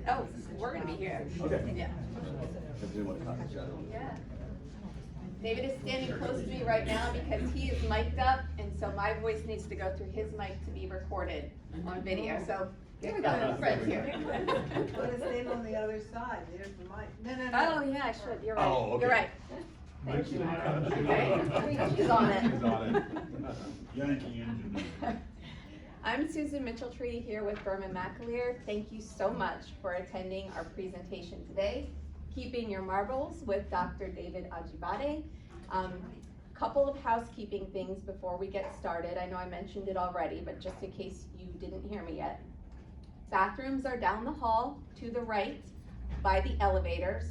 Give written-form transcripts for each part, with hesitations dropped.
Oh, we're gonna be here. Okay. Yeah. Yeah. David is standing close to me right now because he is mic'd up, and so my voice needs to go through his mic to be recorded on video. So here we go, Fred's here. Want to stand on the other side? There's the mic. No. Oh yeah, I should. You're right. Oh, okay. You're right. Thank you. Okay. She's on it. She's on it. Yankee engine. I'm Susan Mitchell-Tree here with Berman McAleer. Thank you so much for attending our presentation today, Keeping Your Marbles with Dr. David Ajibade. Couple of housekeeping things before we get started. I know I mentioned it already, but just in case you didn't hear me yet. Bathrooms are down the hall to the right by the elevators.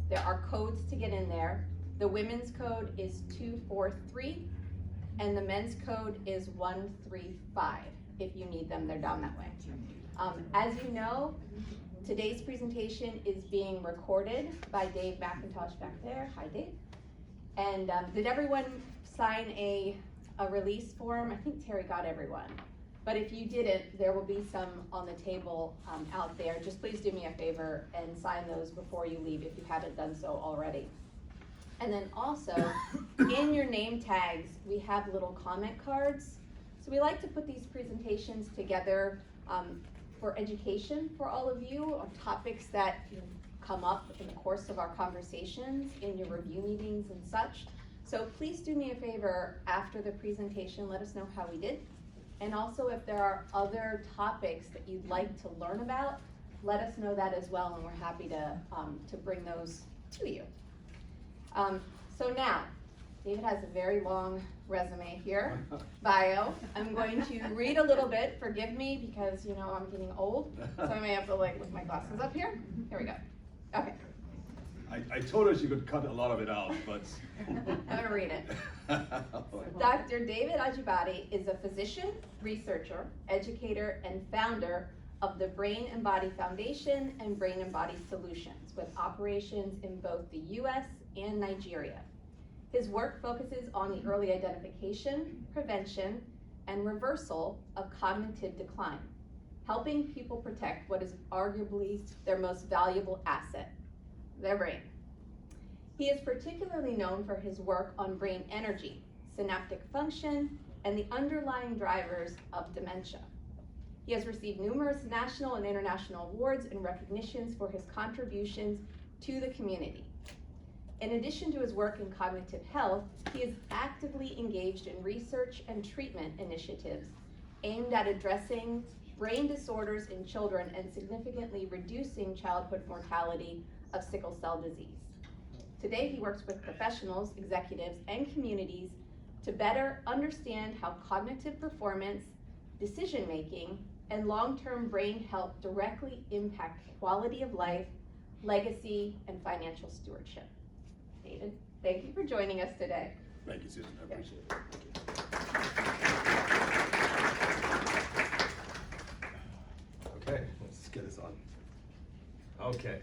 There are codes to get in there. The women's code is 243 and the men's code is 135. If you need them, they're down that way. As you know, today's presentation is being recorded by Dave McIntosh back there. Hi, Dave. And did everyone sign a release form? I think Terry got everyone. But if you didn't, there will be some on the table out there. Just please do me a favor and sign those before you leave if you haven't done so already. And then also, in your name tags, we have little comment cards. So we like to put these presentations together for education for all of you on topics that come up in the course of our conversations in your review meetings and such. So please do me a favor after the presentation, let us know how we did. And also if there are other topics that you'd like to learn about, let us know that as well, and we're happy to bring those to you. So now, David has a very long resume here, bio. I'm going to read a little bit, forgive me, because you know I'm getting old, so I may have to like lift my glasses up here. Here we go. Okay. I told her she could cut a lot of it out, but I'm gonna read it. Dr. David Ajibade is a physician, researcher, educator, and founder of the Brain and Body Foundation and Brain and Body Solutions, with operations in both the US and Nigeria. His work focuses on the early identification, prevention, and reversal of cognitive decline, helping people protect what is arguably their most valuable asset, their brain. He is particularly known for his work on brain energy, synaptic function, and the underlying drivers of dementia. He has received numerous national and international awards and recognitions for his contributions to the community. In addition to his work in cognitive health, he is actively engaged in research and treatment initiatives aimed at addressing brain disorders in children and significantly reducing childhood mortality of sickle cell disease. Today, he works with professionals, executives, and communities to better understand how cognitive performance, decision-making, and long-term brain health directly impact quality of life, legacy, and financial stewardship. David, thank you for joining us today. thank you, Susan. I appreciate it. Okay, let's get this on. Okay.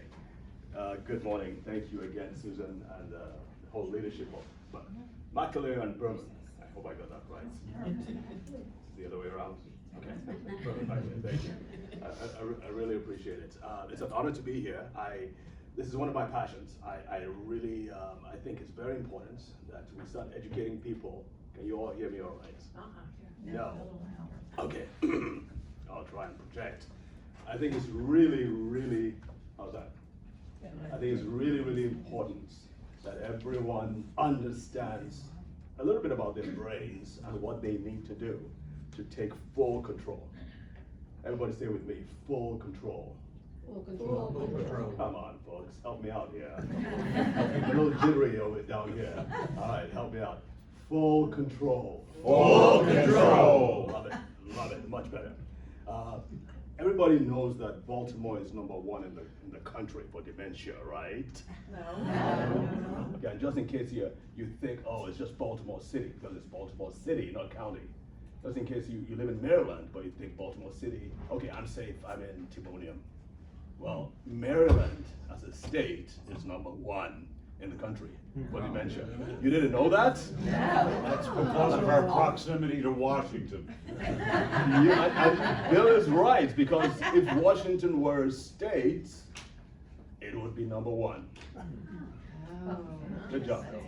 Good morning. Thank you again, Susan, and the whole leadership of McAleer and Berman. I hope I got that right. The other way around. Okay. Berman, thank you. I really appreciate it. It's an honor to be here. This is one of my passions. I really, I think it's very important that we start educating people. Can you all hear me all right? No. Okay. I'll try and project. I think it's really, how's that? I think it's really important that everyone understands a little bit about their brains and what they need to do to take full control. Everybody stay with me, full control. Full control. Full control. Come on, folks, help me out here. I'm a little jittery over down here. All right, help me out. Full control. Full control. Love it, much better. Everybody knows that Baltimore is #1 in the country for dementia, right? No. Okay, and just in case you think, oh, it's just Baltimore City, because it's Baltimore City, not county. Just in case you live in Maryland, but you think Baltimore City, okay, I'm safe, I'm in Timonium. Well, Maryland as a state is #1 in the country for dementia. You didn't know that? That's because of our proximity to Washington. Bill is right, because if Washington were a state, it would be number one. Good job, Bill.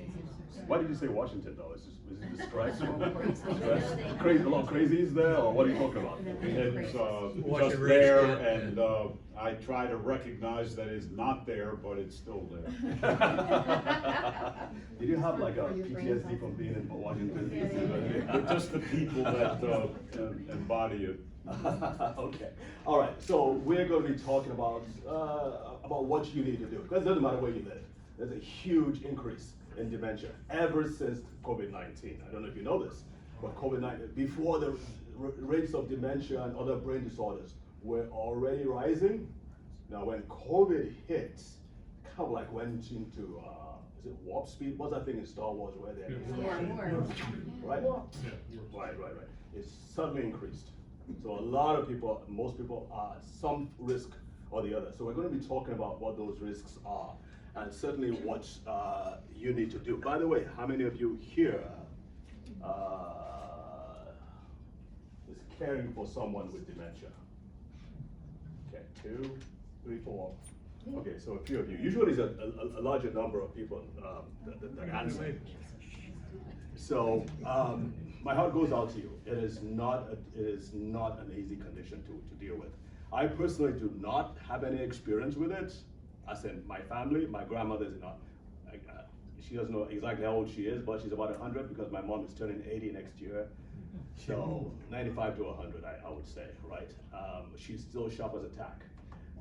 Why did you say Washington, though? Is it the strikes? Crazy, a lot of crazies there, or what are you talking about? It's just there, and I try to recognize that it's not there, but it's still there. Did you have like a PTSD from being in Washington, D.C.? But just the people that embody it. Okay, all right. So we're going to be talking about what you need to do, because it doesn't matter where you live. There's a huge increase in dementia ever since COVID-19. I don't know if you know this, but COVID-19, before the rates of dementia and other brain disorders were already rising. Now when COVID hit, kind of like went into, is it warp speed? What's that thing in Star Wars where they're right? Right. It suddenly increased. So a lot of people, most people are at some risk or the other. So we're going to be talking about what those risks are, and certainly what you need to do. By the way, how many of you here is caring for someone with dementia? Okay, 2, 3, 4. Okay, so a few of you. Usually it's a larger number of people that answer. So my heart goes out to you. It is not an easy condition to deal with. I personally do not have any experience with it. As in my family, my grandmother is not. She doesn't know exactly how old she is, but she's about 100 because my mom is turning 80 next year. So 95 to 100, I would say, right? She's still sharp as a tack.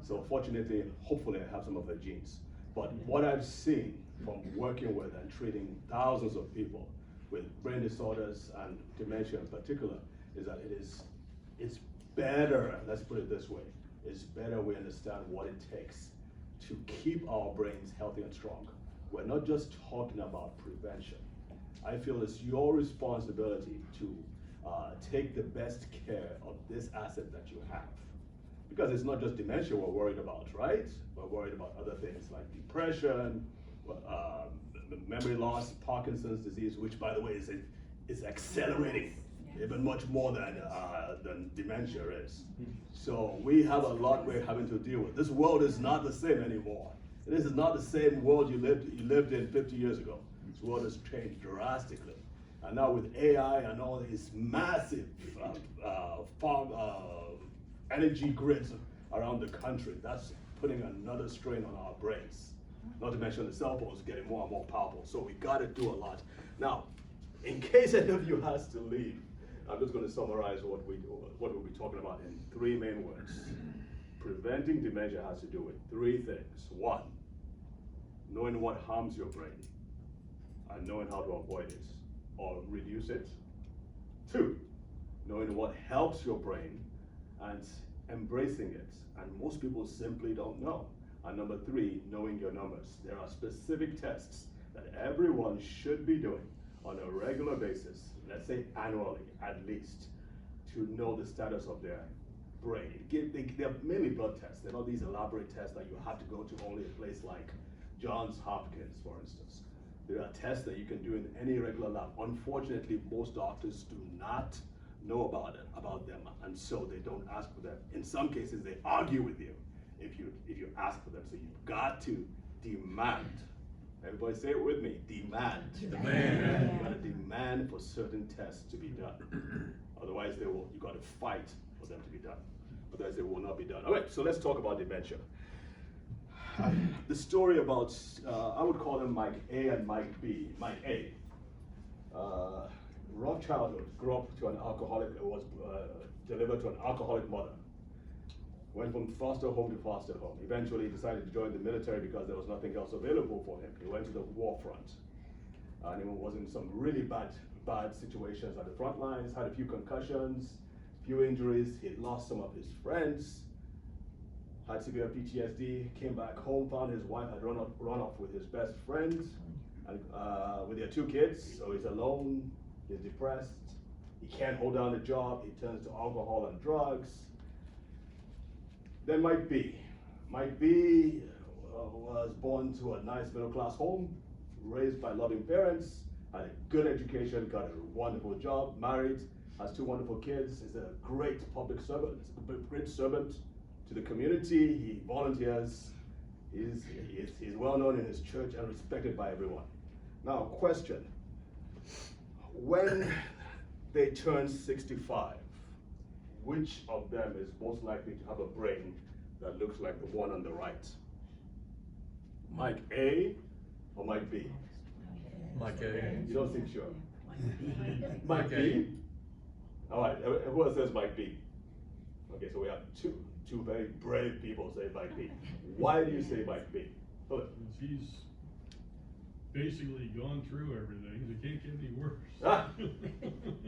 So fortunately, hopefully I have some of her genes. But what I've seen from working with and treating thousands of people with brain disorders and dementia in particular is that it's better, let's put it this way, it's better we understand what it takes to keep our brains healthy and strong. We're not just talking about prevention. I feel it's your responsibility to take the best care of this asset that you have. Because it's not just dementia we're worried about, right? We're worried about other things like depression, memory loss, Parkinson's disease, which by the way is accelerating even much more than dementia is. So we have a lot we're having to deal with. This world is not the same anymore. This is not the same world you lived in 50 years ago. This world has changed drastically. And now with AI and all these massive energy grids around the country, that's putting another strain on our brains. Not to mention the cell phones getting more and more powerful. So we gotta do a lot. Now, in case any of you has to leave, I'm just gonna summarize what we'll be talking about in 3 main words. Preventing dementia has to do with 3 things. 1, knowing what harms your brain and knowing how to avoid it or reduce it. 2, knowing what helps your brain and embracing it. And most people simply don't know. And number 3, knowing your numbers. There are specific tests that everyone should be doing on a regular basis, let's say annually at least, to know the status of their brain. They're mainly blood tests. They're not these elaborate tests that you have to go to only a place like Johns Hopkins, for instance. There are tests that you can do in any regular lab. Unfortunately, most doctors do not know about them, and so they don't ask for them. In some cases, they argue with you if you ask for them. So you've got to demand. Everybody say it with me, demand. Demand. You gotta demand for certain tests to be done. Otherwise you gotta fight for them to be done. Otherwise they will not be done. All right, so let's talk about dementia. The story about, I would call them Mike A and Mike B. Mike A. Rough childhood, grew up to an alcoholic, was delivered to an alcoholic mother. Went from foster home to foster home. Eventually decided to join the military because there was nothing else available for him. He went to the war front. And he was in some really bad situations at the front lines, had a few concussions, few injuries. He lost some of his friends, had severe PTSD, came back home, found his wife had run off with his best friend, and with their 2 kids, so he's alone, he's depressed, he can't hold down a job, he turns to alcohol and drugs. Then Mike B. Mike B was born to a nice middle-class home, raised by loving parents, had a good education, got a wonderful job, married, has 2 wonderful kids, is a great public servant, is a great servant to the community. He volunteers. He's well known in his church and respected by everyone. Now, question. When they turn 65, which of them is most likely to have a brain that looks like the one on the right? Mike A or Mike B? Mike A. You don't seem sure. Mike B? All right, who else says Mike B? Okay, so we have two very brave people say Mike B. Why do you say Mike B? Philip. He's basically gone through everything, it can't get any worse. Ah.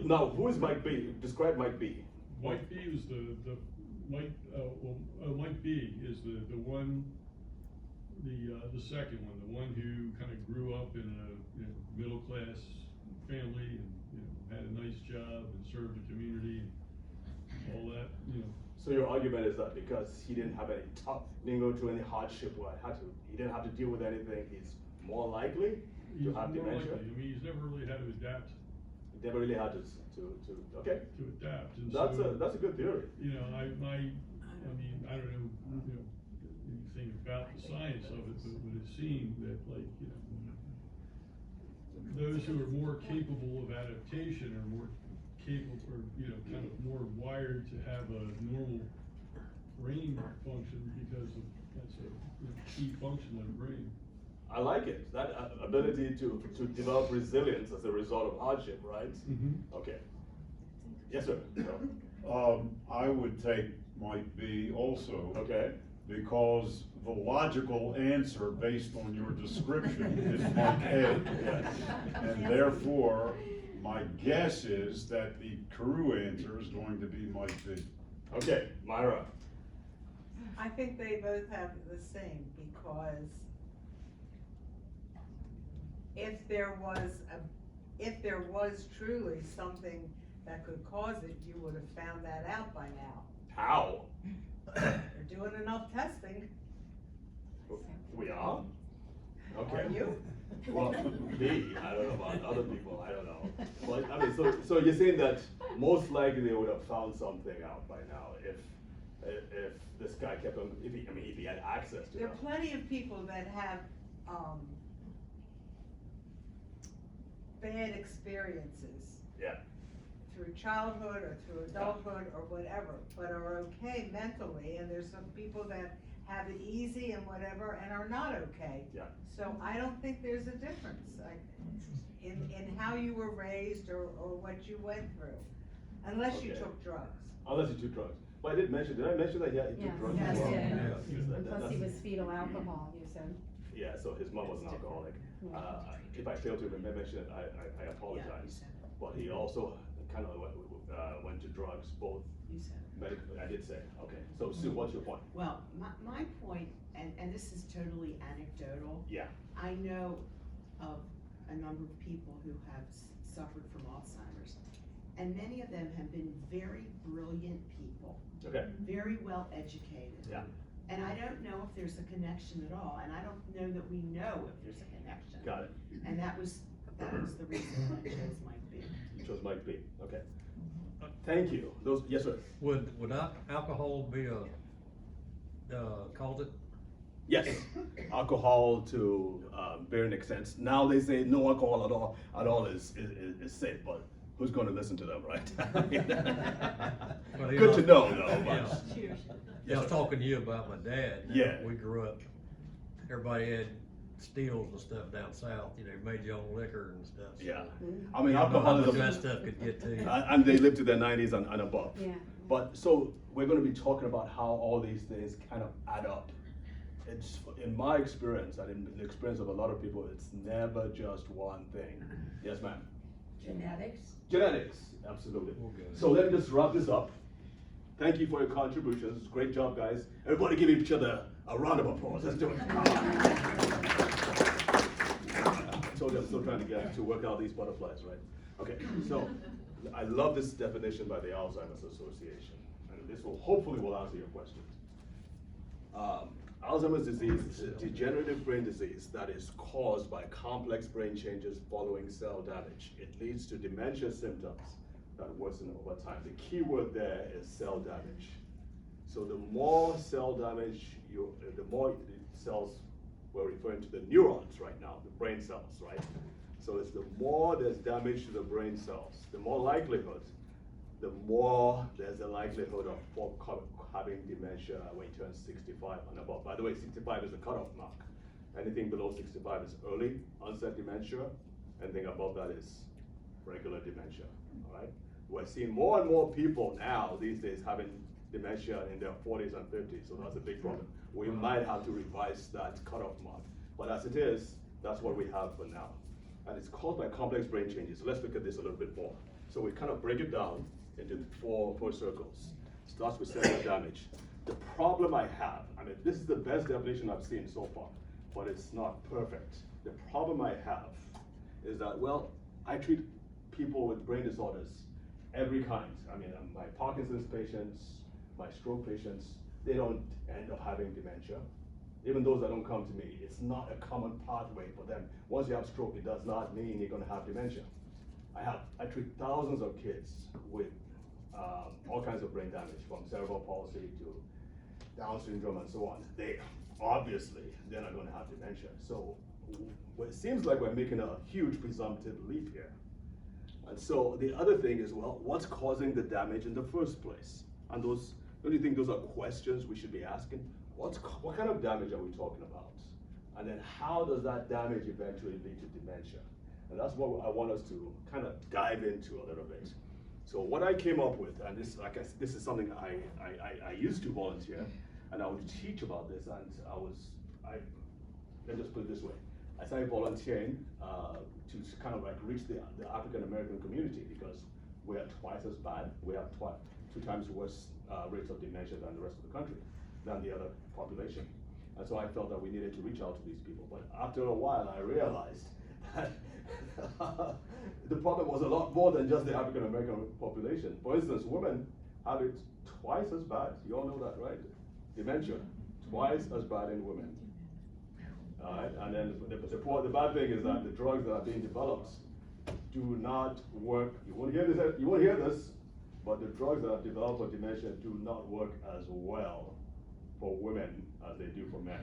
Now, who is Mike B? Describe Mike B. Mike B is Mike B is the one, the second one, the one who kind of grew up in a middle class family and had a nice job and served the community and all that. So your argument is that because he didn't have any didn't go through any hardship, he didn't have to deal with anything, he's more likely to have dementia? Likely. I mean, he's never really had to adapt. He never really had to okay. To adapt. And That's a good theory. I mean, I don't know, anything about the science of it, but it would seem that, like, those who are more capable of adaptation are more capable, or kind of more wired to have a normal brain function, because that's a key function of the brain. I like it. That ability to develop resilience as a result of hardship, right? Mm-hmm. Okay. Yes, sir. I would take Mike B also. Okay. Because the logical answer based on your description is Mike A. Yes. And therefore, my guess is that the true answer is going to be Mike B. Okay, Myra. I think they both have the same, because if there was truly something that could cause it, you would have found that out by now. How? They're doing enough testing. We are? Okay. Are you? Well, me, I don't know about other people, I don't know. But, I mean, so you're saying that most likely they would have found something out by now if this guy kept on, if he had access to There them. are plenty of people that have, bad experiences Yeah. through childhood or through adulthood or whatever, but are okay mentally, and there's some people that have it easy and whatever and are not okay. Yeah. So I don't think there's a difference in how you were raised or what you went through, unless you Okay. took drugs. Unless you took drugs. But did I mention that he took drugs Yes, as well? yeah. Yes, Plus he was fetal alcohol, you said. Yeah, so his mom was an alcoholic. If I failed to mention it, I apologize. But he also kind of went to drugs, both You said it. medically. I did say, okay. So Sue, what's your point? Well, my point, and this is totally anecdotal, Yeah. I know of a number of people who have suffered from Alzheimer's, and many of them have been very brilliant people, Okay. very well educated. Yeah. And I don't know if there's a connection at all, and I don't know that we know if there's a connection. Got it. And that was the reason I chose Mike B. You chose Mike B. Okay. Thank you. Yes, sir. Would alcohol be cause it? Yes. Alcohol to varying extents. Now they say no alcohol at all is safe, but who's going to listen to them, right? Well, Good to know, though. Yeah. But, Cheers. Yeah, I was talking to you about my dad. Yeah. We grew up, everybody had stills and stuff down south, made your own liquor and stuff. So yeah. you I mean, know how much alcoholism. that stuff could get to you. And they live to their 90s and above. Yeah. But so we're going to be talking about how all these things kind of add up. It's in my experience and in the experience of a lot of people, it's never just one thing. Yes, ma'am. Genetics, absolutely. Okay. So let me just wrap this up. Thank you for your contributions. Great job, guys. Everybody give each other a round of applause. Let's do it. I told you I'm still trying to get to work out these butterflies, right? Okay, so I love this definition by the Alzheimer's Association. And this will hopefully answer your questions. Alzheimer's disease is a degenerative brain disease that is caused by complex brain changes following cell damage. It leads to dementia symptoms that worsen over time. The key word there is cell damage. So the more cell damage, the more the cells, we're referring to the neurons right now, the brain cells, right? So it's the more there's damage to the brain cells, the more likelihood, the more there's a likelihood of having dementia when you turn 65 and above. By the way, 65 is the cutoff mark. Anything below 65 is early onset dementia. Anything above that is regular dementia, all right? We're seeing more and more people now these days having dementia in their 40s and 50s, so that's a big problem. We might have to revise that cutoff mark. But as it is, that's what we have for now. And it's caused by complex brain changes. So let's look at this a little bit more. So we kind of break it down into four circles. Starts with cellular damage. The problem I have, I mean, this is the best definition I've seen so far, but it's not perfect. The problem I have is that, well, I treat people with brain disorders, every kind. I mean, my Parkinson's patients, my stroke patients, they don't end up having dementia. Even those that don't come to me, it's not a common pathway for them. Once you have stroke, it does not mean you're gonna have dementia. I treat thousands of kids with all kinds of brain damage, from cerebral palsy to Down syndrome and so on. Obviously, they're not gonna have dementia. So it seems like we're making a huge presumptive leap here. And so the other thing is, well, what's causing the damage in the first place? And don't you think those are questions we should be asking? What kind of damage are we talking about? And then how does that damage eventually lead to dementia? And that's what I want us to kind of dive into a little bit. So what I came up with, and this, like this is something I used to volunteer, and I would teach about this, and let's just put it this way. I started volunteering to kind of like reach the African American community, because we are twice as bad. We have two times worse rates of dementia than the rest of the country, than the other population. And so I felt that we needed to reach out to these people. But after a while, I realized that the problem was a lot more than just the African American population. For instance, women have it twice as bad. You all know that, right? Dementia, twice as bad in women. And then the bad thing is that the drugs that are being developed do not work. You won't hear this, but the drugs that are developed for dementia do not work as well for women as they do for men.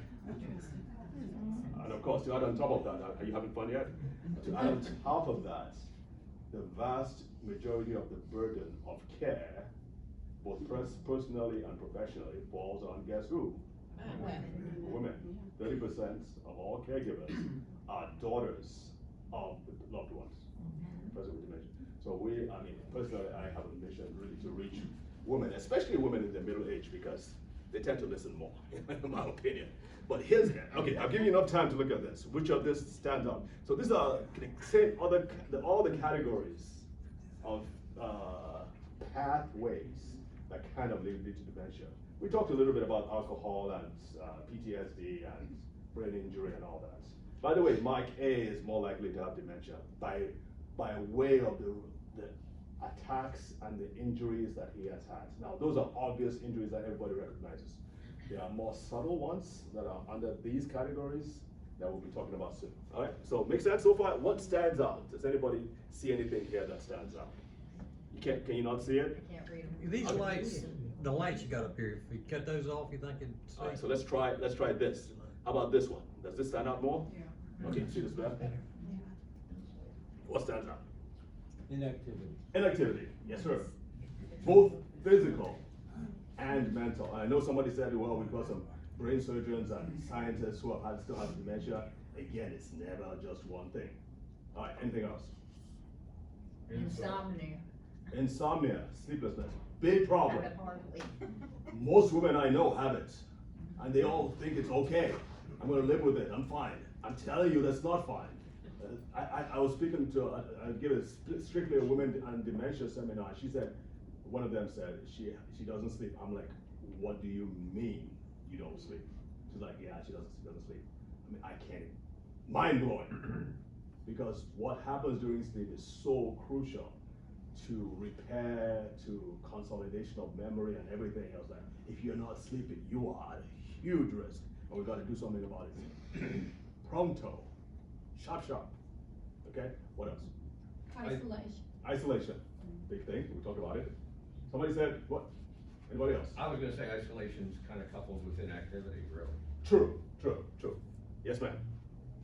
And of course, to add on top of that, are you having fun yet? To add on top of that, the vast majority of the burden of care, both personally and professionally, falls on guess who? Women. 30% of all caregivers are daughters of the loved ones, person with dementia. So personally, I have a mission really to reach women, especially women in their middle age, because they tend to listen more, in my opinion. But okay, I'll give you enough time to look at this. Which of this stands out? So these are all the categories of pathways that kind of lead to dementia. We talked a little bit about alcohol and PTSD and brain injury and all that. By the way, Mike A is more likely to have dementia by way of the attacks and the injuries that he has had. Now, those are obvious injuries that everybody recognizes. There are more subtle ones that are under these categories that we'll be talking about soon. All right, so make sense so far? What stands out? Does anybody see anything here that stands out? Can you not see it? I can't read them. These lights, the lights you got up here, if you cut those off, you think it'd see? All right, so let's try this. How about this one? Does this stand out more? Yeah. Okay, see this better? What stands out? Inactivity. Inactivity, yes sir. Both physical and mental. I know somebody said, well, we've got some brain surgeons and scientists who still have dementia. Again, it's never just one thing. All right, anything else? Insomnia. Insomnia, sleeplessness, big problem. Have it hardly. Most women I know have it, and they all think it's okay. I'm gonna live with it, I'm fine. I'm telling you, that's not fine. I was speaking to, I gave a strictly a women and dementia seminar. She said, one of them said, she doesn't sleep. I'm like, what do you mean you don't sleep? She's like, yeah, she doesn't sleep. I mean, I can't, mind blowing. Because what happens during sleep is so crucial to repair, to consolidation of memory and everything else. That if you're not sleeping, you are at a huge risk but we gotta do something about it. Pronto, sharp, sharp, okay? What else? Isolation. Isolation, big thing, we talked about it. Somebody said, what? Anybody else? I was gonna say isolation's kind of coupled with inactivity, really. True. Yes, ma'am.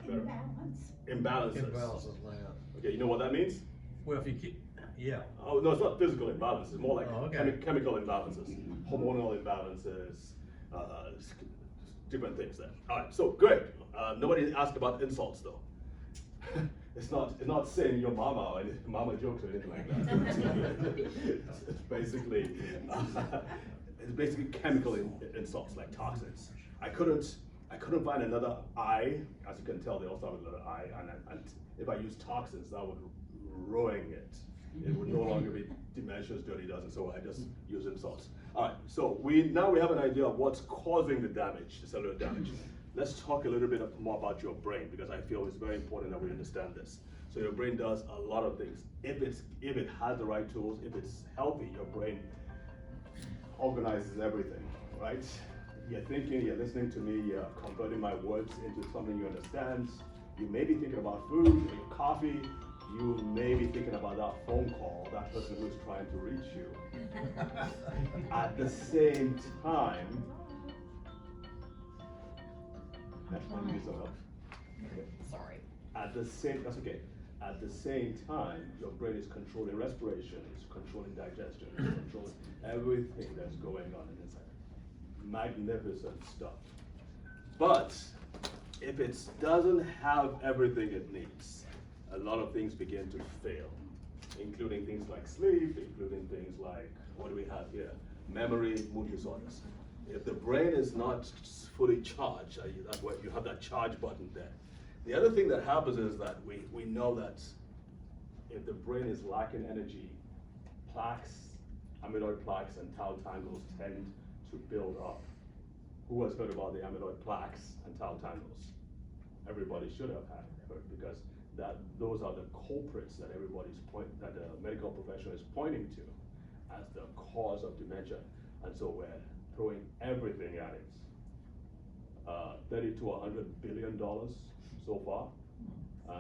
Better. Imbalance. Imbalances. Imbalances now. Okay, you know what that means? Well, if you keep, yeah, Oh, no, it's not physical imbalance, it's more like Oh, okay. chemical imbalances, hormonal imbalances, different things there. Alright, so great. Nobody asked about insults though. It's not saying your mama or mama jokes or anything like that. It's basically chemical insults like toxins. I couldn't find another I, as you can tell, they all start with another I, and if I use toxins, that would ruin it. It would no longer be dementia's dirty dozen, so I just use insults. Alright, so now we have an idea of what's causing the damage, the cellular damage. Let's talk a little bit more about your brain, because I feel it's very important that we understand this. So your brain does a lot of things. If it has the right tools, if it's healthy, your brain organizes everything, right? You're thinking, you're listening to me, you're converting my words into something you understand. You may be thinking about food or your coffee. You may be thinking about that phone call, that person who's trying to reach you. At the same time, Sorry. that's okay. At the same time, your brain is controlling respiration, it's controlling digestion, it's controlling everything that's going on inside. Magnificent stuff. But if it doesn't have everything it needs, a lot of things begin to fail, including things like sleep, including things like, what do we have here? Memory, mood disorders. If the brain is not fully charged, that's why you have that charge button there. The other thing that happens is that we know that if the brain is lacking energy, plaques, amyloid plaques and tau tangles tend to build up. Who has heard about the amyloid plaques and tau tangles? Everybody should have heard, because those are the culprits that that the medical profession is pointing to as the cause of dementia. And so we're throwing everything at it. $30 to $100 billion so far.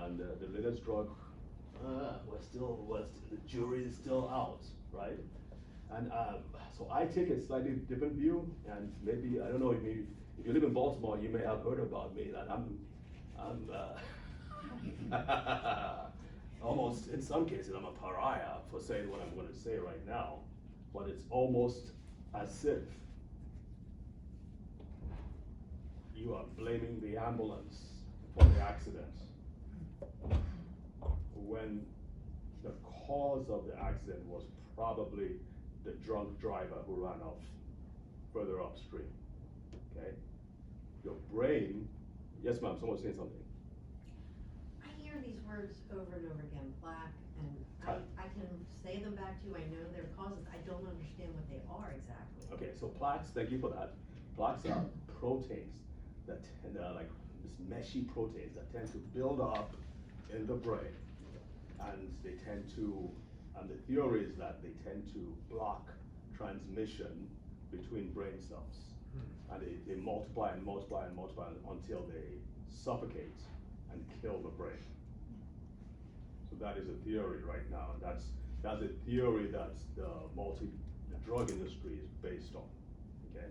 And the latest drug, the jury is still out, right? And so I take a slightly different view, and maybe, I don't know, if you live in Baltimore, you may have heard about me, that I'm almost, in some cases, I'm a pariah for saying what I'm going to say right now, but it's almost as if you are blaming the ambulance for the accident, when the cause of the accident was probably the drunk driver who ran off further upstream, okay? Your brain, yes ma'am, someone's saying something. I hear these words over and over again, plaque, and I can say them back to you, I know their causes, I don't understand what they are exactly. Okay, so plaques, thank you for that. Plaques are proteins that tend to, like this meshy proteins that tend to build up in the brain, and they tend to, and the theory is that they tend to block transmission between brain cells. And they multiply and multiply and multiply until they suffocate and kill the brain. So that is a theory right now, and that's a theory that the drug industry is based on, okay?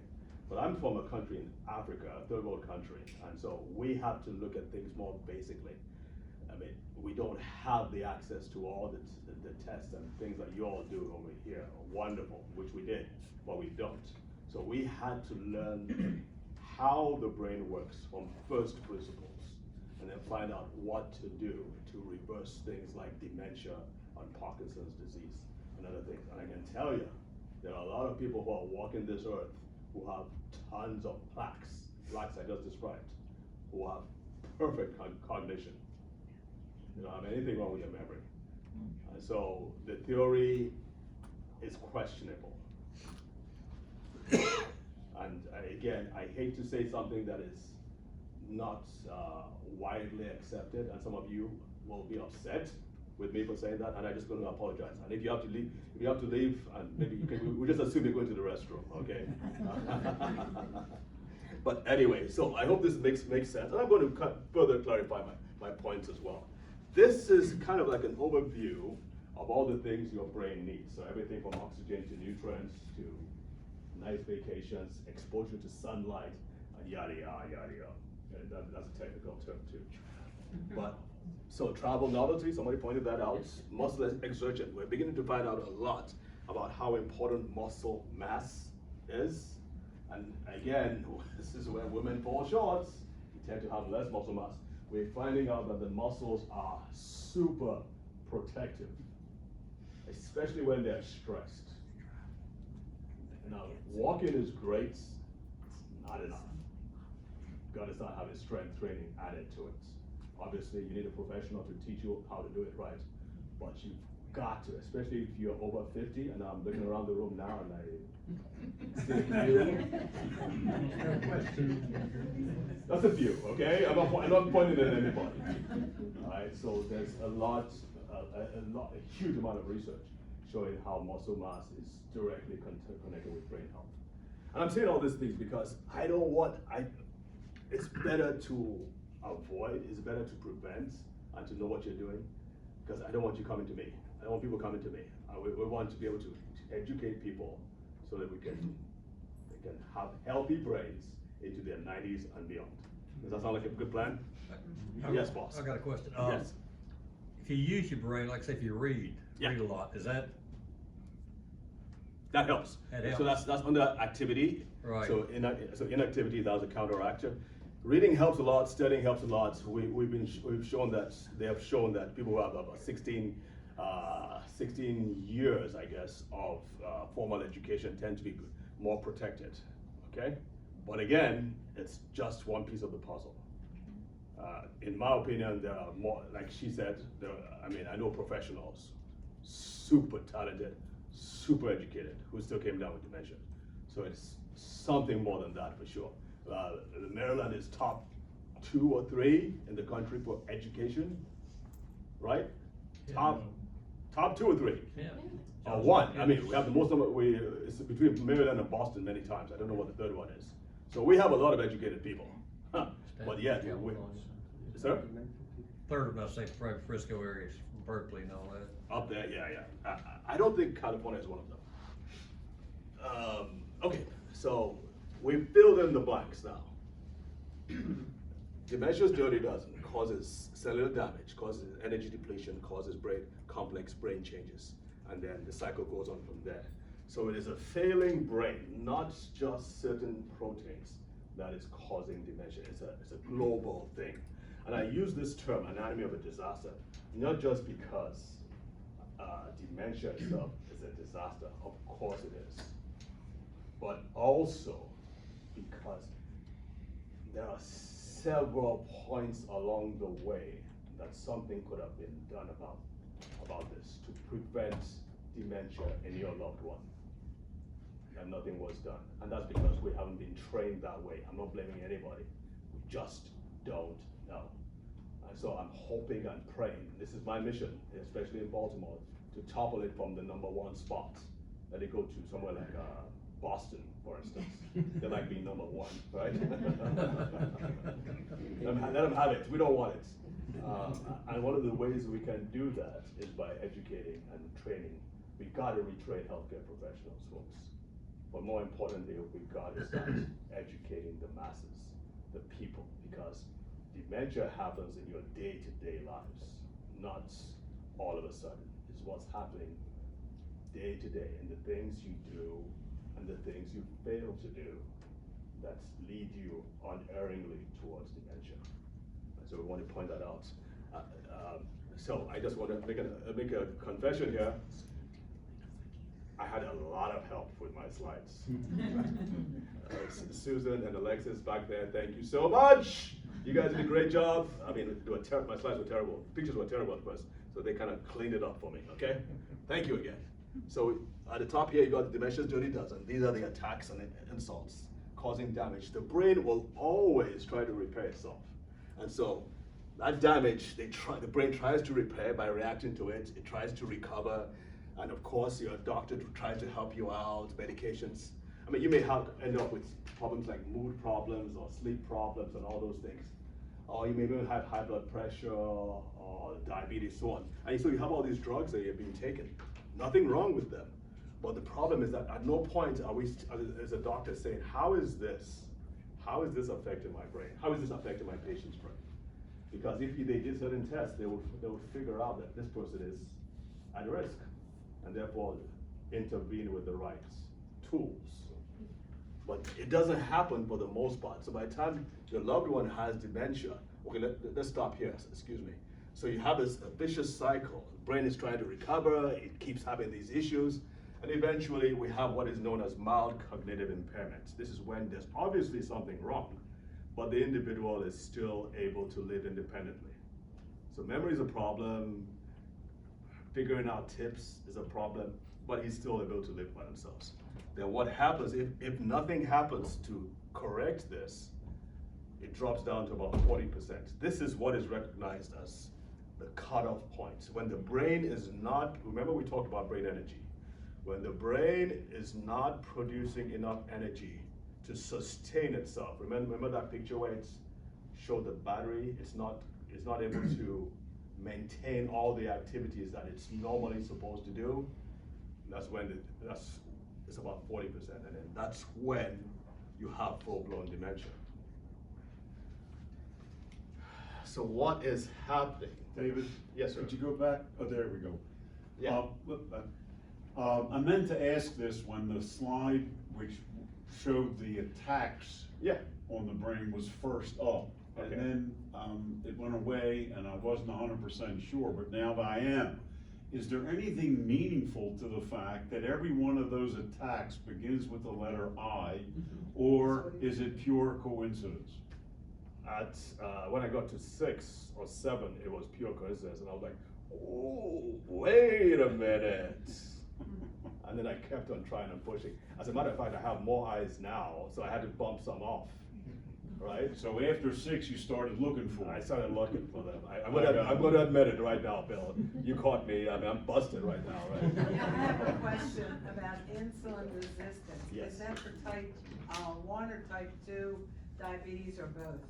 But I'm from a country in Africa, a third world country, and so we have to look at things more basically. I mean, we don't have the access to all the tests and things that you all do over here, wonderful, which we did, but we don't. So we had to learn how the brain works from first principles, and then find out what to do to reverse things like dementia and Parkinson's disease and other things. And I can tell you, there are a lot of people who are walking this earth who have tons of plaques I just described, who have perfect cognition. You don't have anything wrong with your memory. And so the theory is questionable. And again, I hate to say something that is not widely accepted, and some of you will be upset with me for saying that, and I'm just going to apologize. And if you have to leave, and maybe we just assume you're going to the restroom, okay? But anyway, so I hope this makes sense, and I'm going to further clarify my points as well. This is kind of like an overview of all the things your brain needs. So everything from oxygen to nutrients to nice vacations, exposure to sunlight, and yada yada yada yada. And that's a technical term too. But so travel novelty, somebody pointed that out. Muscle exertion. We're beginning to find out a lot about how important muscle mass is. And again, this is where women fall short. We tend to have less muscle mass. We're finding out that the muscles are super protective, especially when they're stressed. Now, walking is great, it's not enough. You've got to start having strength training added to it. Obviously, you need a professional to teach you how to do it right, but you've got to, especially if you're over 50, and I'm looking around the room now and I see a few. That's a few, okay? I'm not pointing at anybody. All right, so there's a huge amount of research showing how muscle mass is directly connected with brain health. And I'm saying all these things because it's better to avoid, it's better to prevent and to know what you're doing, because I don't want you coming to me. I don't want people coming to me. We want to be able to educate people so that they can have healthy brains into their 90s and beyond. Does that sound like a good plan? Yes, boss. I got a question. Yes. If you use your brain, like say if you read a lot, is that? That helps. So that's under activity. Right. So inactivity, that's a counteractor. Reading helps a lot. Studying helps a lot. We've shown that they have shown that people who have about 16 years, I guess, of formal education tend to be more protected. Okay, but again, it's just one piece of the puzzle. In my opinion, there are more. Like she said, I know professionals, super talented, super educated, who still came down with dementia. So it's something more than that for sure. Maryland is top 2 or 3 in the country for education, right? Yeah. Top 2 or 3. Yeah. Or 1. I mean, we have the most number. It's between Maryland and Boston many times. I don't know what the third one is. So we have a lot of educated people. But yet, sir? Third of, I say, probably Frisco areas, Berkeley and all that. Up there, yeah. I don't think California is one of them. Okay, so we filled in the blanks now. Dementia's dirty dozen causes cellular damage, causes energy depletion, causes complex brain changes, and then the cycle goes on from there. So it is a failing brain, not just certain proteins, that is causing dementia. It's a global thing. And I use this term, anatomy of a disaster, not just because dementia itself is a disaster, of course it is, but also because there are several points along the way that something could have been done about this to prevent dementia in your loved one. And nothing was done. And that's because we haven't been trained that way. I'm not blaming anybody. We just don't know. And so I'm hoping and praying, this is my mission, especially in Baltimore, to topple it from the #1 spot. Let it go to somewhere like Boston, for instance. They like being #1, right? Let them have it. We don't want it. And one of the ways we can do that is by educating and training. We gotta retrain healthcare professionals, folks. But more importantly, we gotta start educating the masses, the people, because dementia happens in your day-to-day lives, not all of a sudden. It's what's happening day to day, and the things you do and the things you fail to do that lead you unerringly towards dementia. So we want to point that out. So I just want to make a confession here. I had a lot of help with my slides. Susan and Alexis back there, thank you so much. You guys did a great job. I mean, my slides were terrible. Pictures were terrible at first, so they kind of cleaned it up for me, okay? Thank you again. So at the top here, you got the dementia's dirty dozen. These are the attacks and insults causing damage. The brain will always try to repair itself. And so that damage, the brain tries to repair by reacting to it. It tries to recover. And of course, your doctor tries to help you out, medications. I mean, you may have end up with problems like mood problems or sleep problems and all those things. Or you may even have high blood pressure or diabetes, so on. And so you have all these drugs that you're being taken. Nothing wrong with them. But the problem is that at no point are we, as a doctor, saying, how is this affecting my brain? How is this affecting my patient's brain? Because if they did certain tests, they would figure out that this person is at risk, and therefore intervene with the right tools. But it doesn't happen for the most part. So by the time your loved one has dementia, okay, let's stop here, excuse me. So you have this vicious cycle. The brain is trying to recover, it keeps having these issues, and eventually we have what is known as mild cognitive impairment. This is when there's obviously something wrong, but the individual is still able to live independently. So memory is a problem, figuring out tips is a problem, but he's still able to live by themselves. Then what happens, if nothing happens to correct this, it drops down to about 40%. This is what is recognized as the cutoff point. When the brain is not, remember we talked about brain energy. When the brain is not producing enough energy to sustain itself. Remember that picture where it showed the battery? It's not able to maintain all the activities that it's normally supposed to do. That's when it's about 40%, and then that's when you have full-blown dementia. So what is happening? David? Yes, sir. Could you go back? Oh, there we go. Yeah. I meant to ask this when the slide which showed the attacks on the brain was first up. Okay. And then it went away and I wasn't 100% sure, but now that I am. Is there anything meaningful to the fact that every one of those attacks begins with the letter I, or is it pure coincidence? When I got to 6 or 7, it was pure coincidence, and I was like, oh, wait a minute. And then I kept on trying and pushing. As a matter of fact, I have more eyes now, so I had to bump some off, right? So after 6, you started looking for them. I started looking for them. I'm going to admit it right now, Bill. You caught me. I mean, I'm busted right now, right? I have a question about insulin resistance. Yes. Is that for type 1 or type 2 diabetes or both?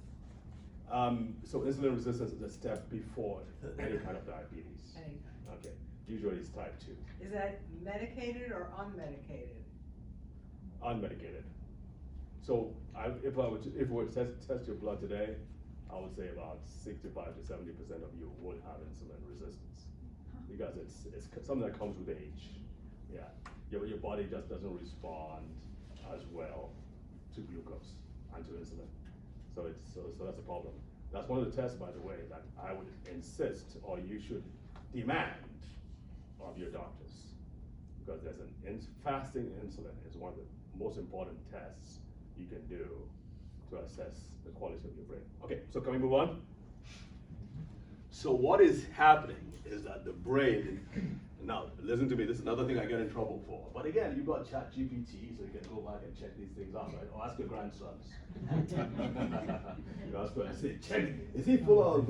So insulin resistance is a step before any kind of diabetes. Any kind. Okay. Usually it's type 2. Is that medicated or unmedicated? Unmedicated. So if we were to test your blood today, I would say about 65 to 70% of you would have insulin resistance, because it's something that comes with age. Yeah, your body just doesn't respond as well to glucose and to insulin. So that's a problem. That's one of the tests, by the way, that I would insist, or you should demand of your doctors, because there's fasting insulin is one of the most important tests you can do to assess the quality of your brain. Okay, so can we move on? So what is happening is that the brain, now listen to me, this is another thing I get in trouble for. But again, you've got ChatGPT, so you can go back and check these things out, right? Or ask your grandsons. You ask them, say, check, is he full of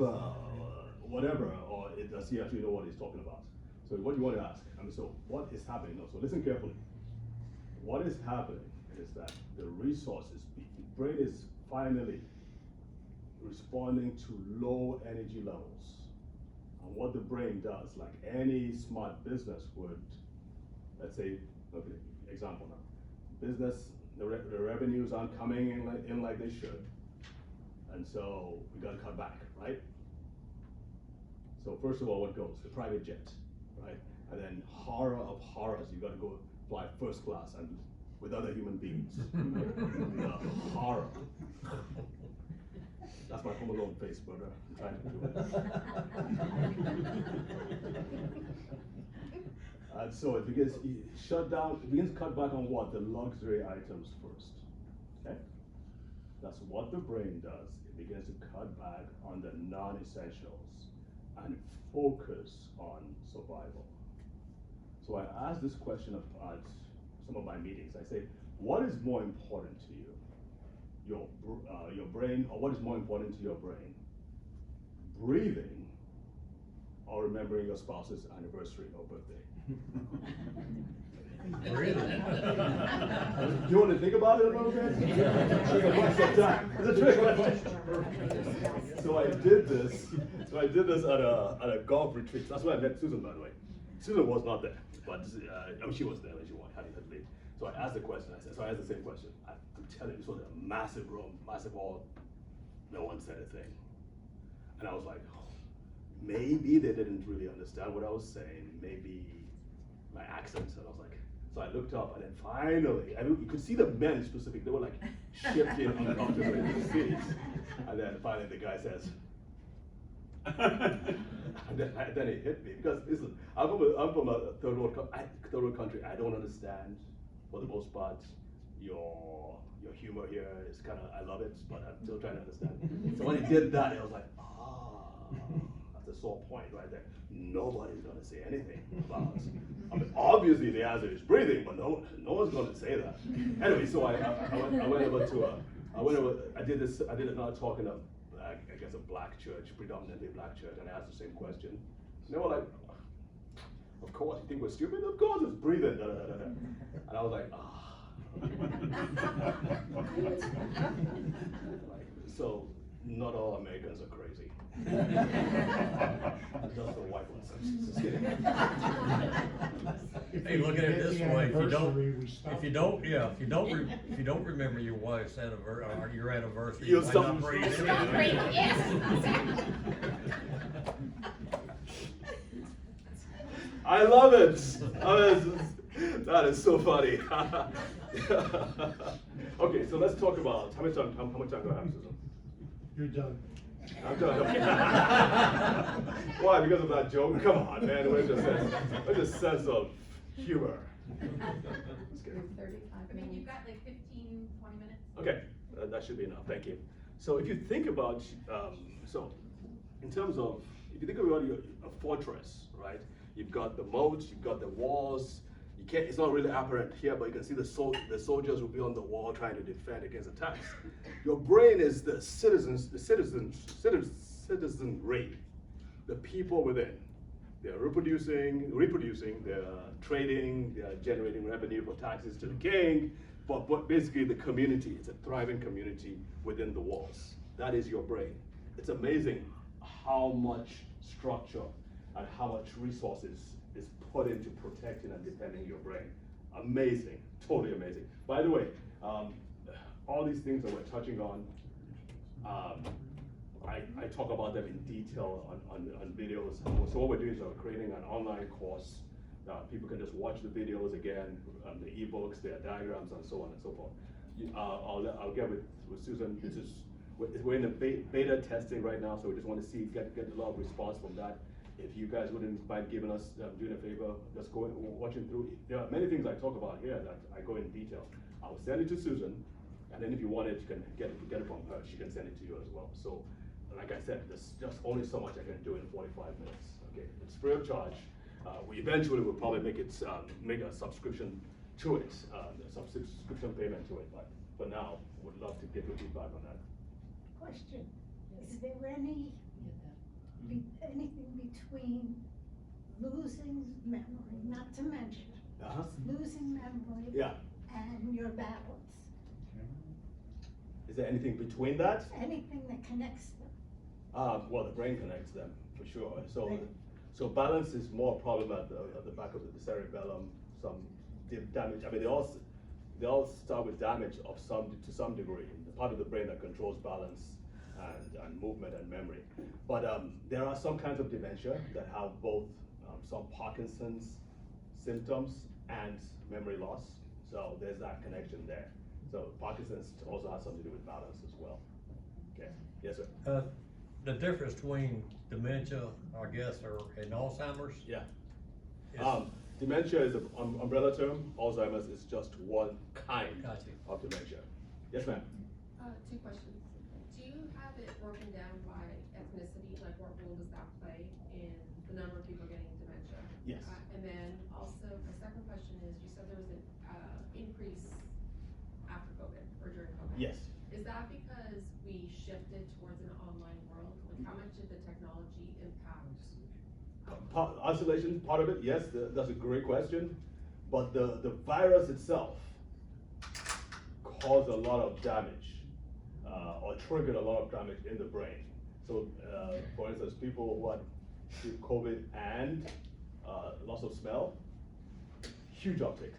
whatever, or does he actually know what he's talking about? So what do you want to ask? I mean, so what is happening? No, so listen carefully. What is happening is that the resources, the brain is finally responding to low energy levels. And what the brain does, like any smart business would, let's say, okay, example now, business, the revenues aren't coming in like they should, and so we got to cut back, right? So first of all, what goes? The private jet, right? And then horror of horrors, you got to go fly first class and with other human beings. The horror. That's my Home Alone face, but I'm trying to do it. And so it begins to cut back on what? The luxury items first. Okay? That's what the brain does. It begins to cut back on the non-essentials and focus on survival. So I ask this question at some of my meetings. I say, what is more important to you? Your brain, or what is more important to your brain? Breathing or remembering your spouse's anniversary or birthday? You want to think about it a little bit? It's a trick question. So I did this. So I did this at a golf retreat. That's where I met Susan, by the way. Susan was not there, but I mean, she was there when she won, having her lead. So I asked the question. I asked the same question. I'm telling you, this was a massive room, massive hall. No one said a thing, and I was like, oh, maybe they didn't really understand what I was saying. Maybe my accent. And I was like, so I looked up, and then finally, I mean, you could see the men specific. They were like shifting uncomfortably in the seats, and then finally the guy says. And then it hit me because listen, I'm from a third world country. I don't understand for the most part your humor here. It's kind of, I love it, but I'm still trying to understand. So when he did that, I was like, that's a sore point right there. Nobody's gonna say anything about it. I mean, obviously the answer is breathing, but no one's gonna say that. Anyway, so I went over to I did another talk in a, I guess, a black church, predominantly black church, and I asked the same question. And they were like, of course, you think we're stupid? Of course, it's breathing. Da, da, da, da. And I was like, so not all Americans are crazy. Just the white ones. Just kidding. Hey, look at it this way, if you don't remember your wife's anniversary, or your anniversary, you might not breathe anyway. Stop breathing, yes, exactly. I love it. That is so funny. Okay, so let's talk about how much time do I have, Susan? You're done. I'm done. Okay. Why? Because of that joke? Come on, man. Where's the sense of humor? Just kidding. 35 I mean, you've got like 15, 20 minutes. Okay, that should be enough. Thank you. So if you think about, so in terms of, if you think about a fortress, right? You've got the moats, you've got the walls. You can't. It's not really apparent here, but you can see the soldiers will be on the wall trying to defend against attacks. Your brain is the citizenry, the people within. They're reproducing, they're trading, they're generating revenue for taxes to the king, but basically the community, it's a thriving community within the walls. That is your brain. It's amazing how much structure and how much resources is put into protecting and defending your brain. Amazing, totally amazing. By the way, all these things that we're touching on, I talk about them in detail on videos. So what we're doing is we're creating an online course. People can just watch the videos again, the ebooks, their diagrams, and so on and so forth. I'll get with Susan. We're in the beta testing right now, so we just want to get a lot of response from that. If you guys wouldn't mind giving us, doing a favor, just watching through. There are many things I talk about here that I go in detail. I will send it to Susan, and then if you want it, you can get it from her. She can send it to you as well. So, like I said, there's just only so much I can do in 45 minutes. Okay, it's free of charge. We eventually will probably make a subscription to it, a subscription payment to it. But for now, would love to get your feedback on that. Question, is there anything between losing memory, not dementia, just losing memory and your balance? Is there anything between that? Anything that connects them? Well, the brain connects them, for sure. So balance is more a problem at the back of the cerebellum, some damage. I mean, they all start with damage to some degree. The part of the brain that controls balance and movement and memory. But there are some kinds of dementia that have both some Parkinson's symptoms and memory loss. So there's that connection there. So Parkinson's also has something to do with balance as well. Okay, yes sir. The difference between dementia, I guess, and Alzheimer's? Yeah. Dementia is an umbrella term. Alzheimer's is just one kind of dementia. Yes ma'am. 2 questions. Do you have it broken down by ethnicity? Like what role does that play in the number of people getting dementia? Yes. And then also, my second question is, you said there was an increase after COVID or during COVID. Yes. Is that because we shifted towards an online world? Like how much did the technology impact? Isolation, part of it, yes, that's a great question. But the virus itself caused a lot of damage, or triggered a lot of damage in the brain. So, for instance, people who had COVID and loss of smell, huge uptick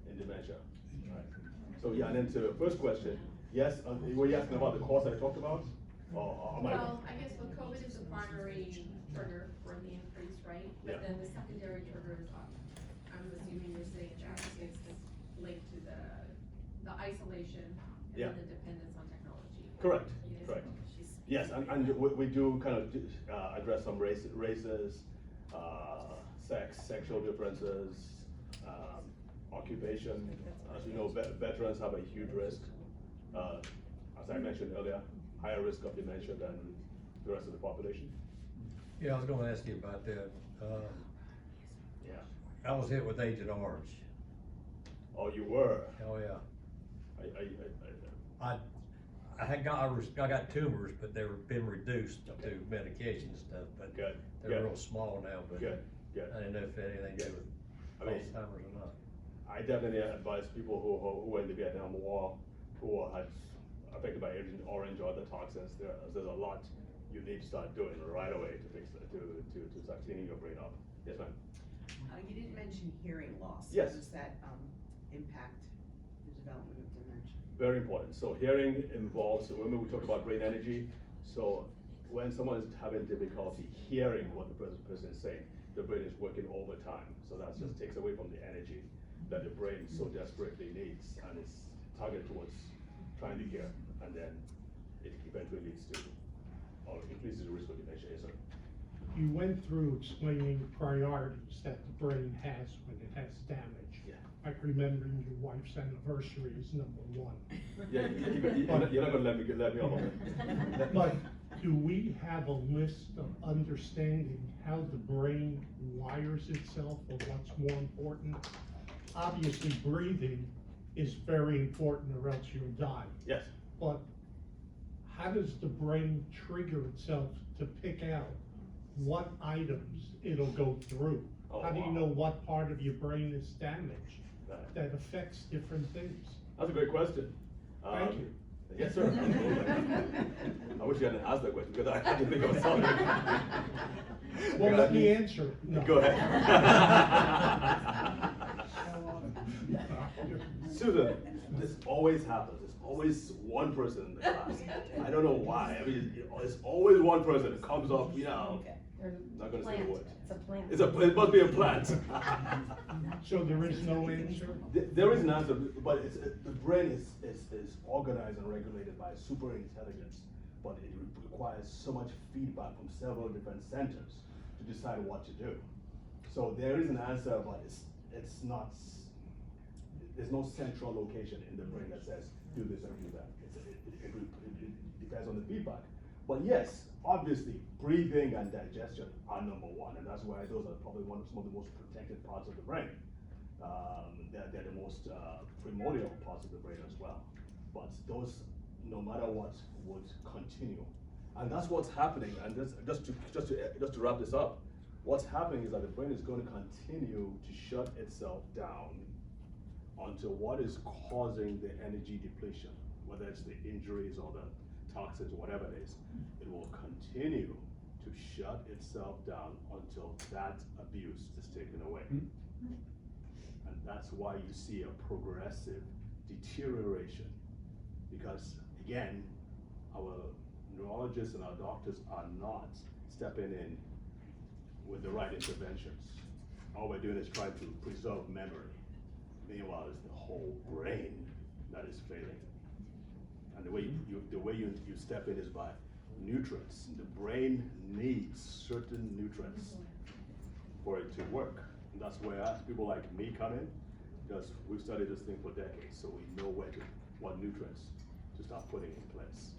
in dementia. Right. So yeah, and then to the first question, yes, were you asking about the cause I talked about? Or am I? Well, I guess with COVID is the primary trigger for the increase, right? Yeah. But then the secondary trigger is up. I'm assuming you're saying that is linked to the isolation and Yeah. then the dependence on technology. Correct, Yes. correct. Yes, and we do kind of address some races, sexual differences, occupation. As you know, veterans have a huge risk. As I mentioned earlier, higher risk of dementia than the rest of the population. Yeah, I was gonna ask you about that. Yeah. I was hit with Agent Orange. Oh, you were? Oh, yeah. I I got tumors, but they've been reduced to medication and stuff, but Good, they're good. real small now, but Good, good. I didn't know if it had anything to do with I mean, Alzheimer's or not. I definitely advise people who were in the Vietnam War, who had affected by Agent Orange or other toxins. There's a lot you need to start doing right away to fix that, to start cleaning your brain up. Yes, ma'am. You didn't mention hearing loss. Yes. How does that, impact the development of dementia? Very important. So hearing involves, remember we talked about brain energy. So when someone is having difficulty hearing what the person is saying, the brain is working overtime. So that just takes away from the energy that the brain so desperately needs, and it's targeted towards trying to hear, and then it eventually leads to, or increases the risk of dementia. Yes, sir. You went through explaining the priorities that the brain has when it has damage. Yeah. Like remembering your wife's anniversary is number one. Yeah, you're not gonna let me alone. But do we have a list of understanding how the brain wires itself or what's more important? Obviously, breathing is very important or else you'll die. Yes. But how does the brain trigger itself to pick out what items it'll go through? Oh, How do you wow. know what part of your brain is damaged Right. that affects different things? That's a great question. Thank you. Yes, sir. I wish you hadn't asked that question because I had to think of something. Well, let me answer it. No. Go ahead. Susan, this always happens. There's always one person in the class. I don't know why. I mean, it's always one person that comes up, you know. Not gonna say the word. It's a plant. It must be a plant. So there is no answer? There is an answer, but the brain is organized and regulated by super intelligence, but it requires so much feedback from several different centers to decide what to do. So there is an answer, but it's not, there's no central location in the brain that says, do this or do that. It depends on the feedback. But yes, obviously, breathing and digestion are number one, and that's why those are probably some of the most protected parts of the brain. They're the most primordial parts of the brain as well. But those, no matter what, would continue. And that's what's happening, and just to wrap this up, what's happening is that the brain is going to continue to shut itself down until what is causing the energy depletion, whether it's the injuries or the toxins or whatever it is, it will continue to shut itself down until that abuse is taken away. And that's why you see a progressive deterioration, because again, our neurologists and our doctors are not stepping in with the right interventions. All we're doing is trying to preserve memory. Meanwhile, it's the whole brain that is failing. And the way you step in is by nutrients. The brain needs certain nutrients for it to work. And that's where people like me come in, because we've studied this thing for decades, so we know what nutrients to start putting in place.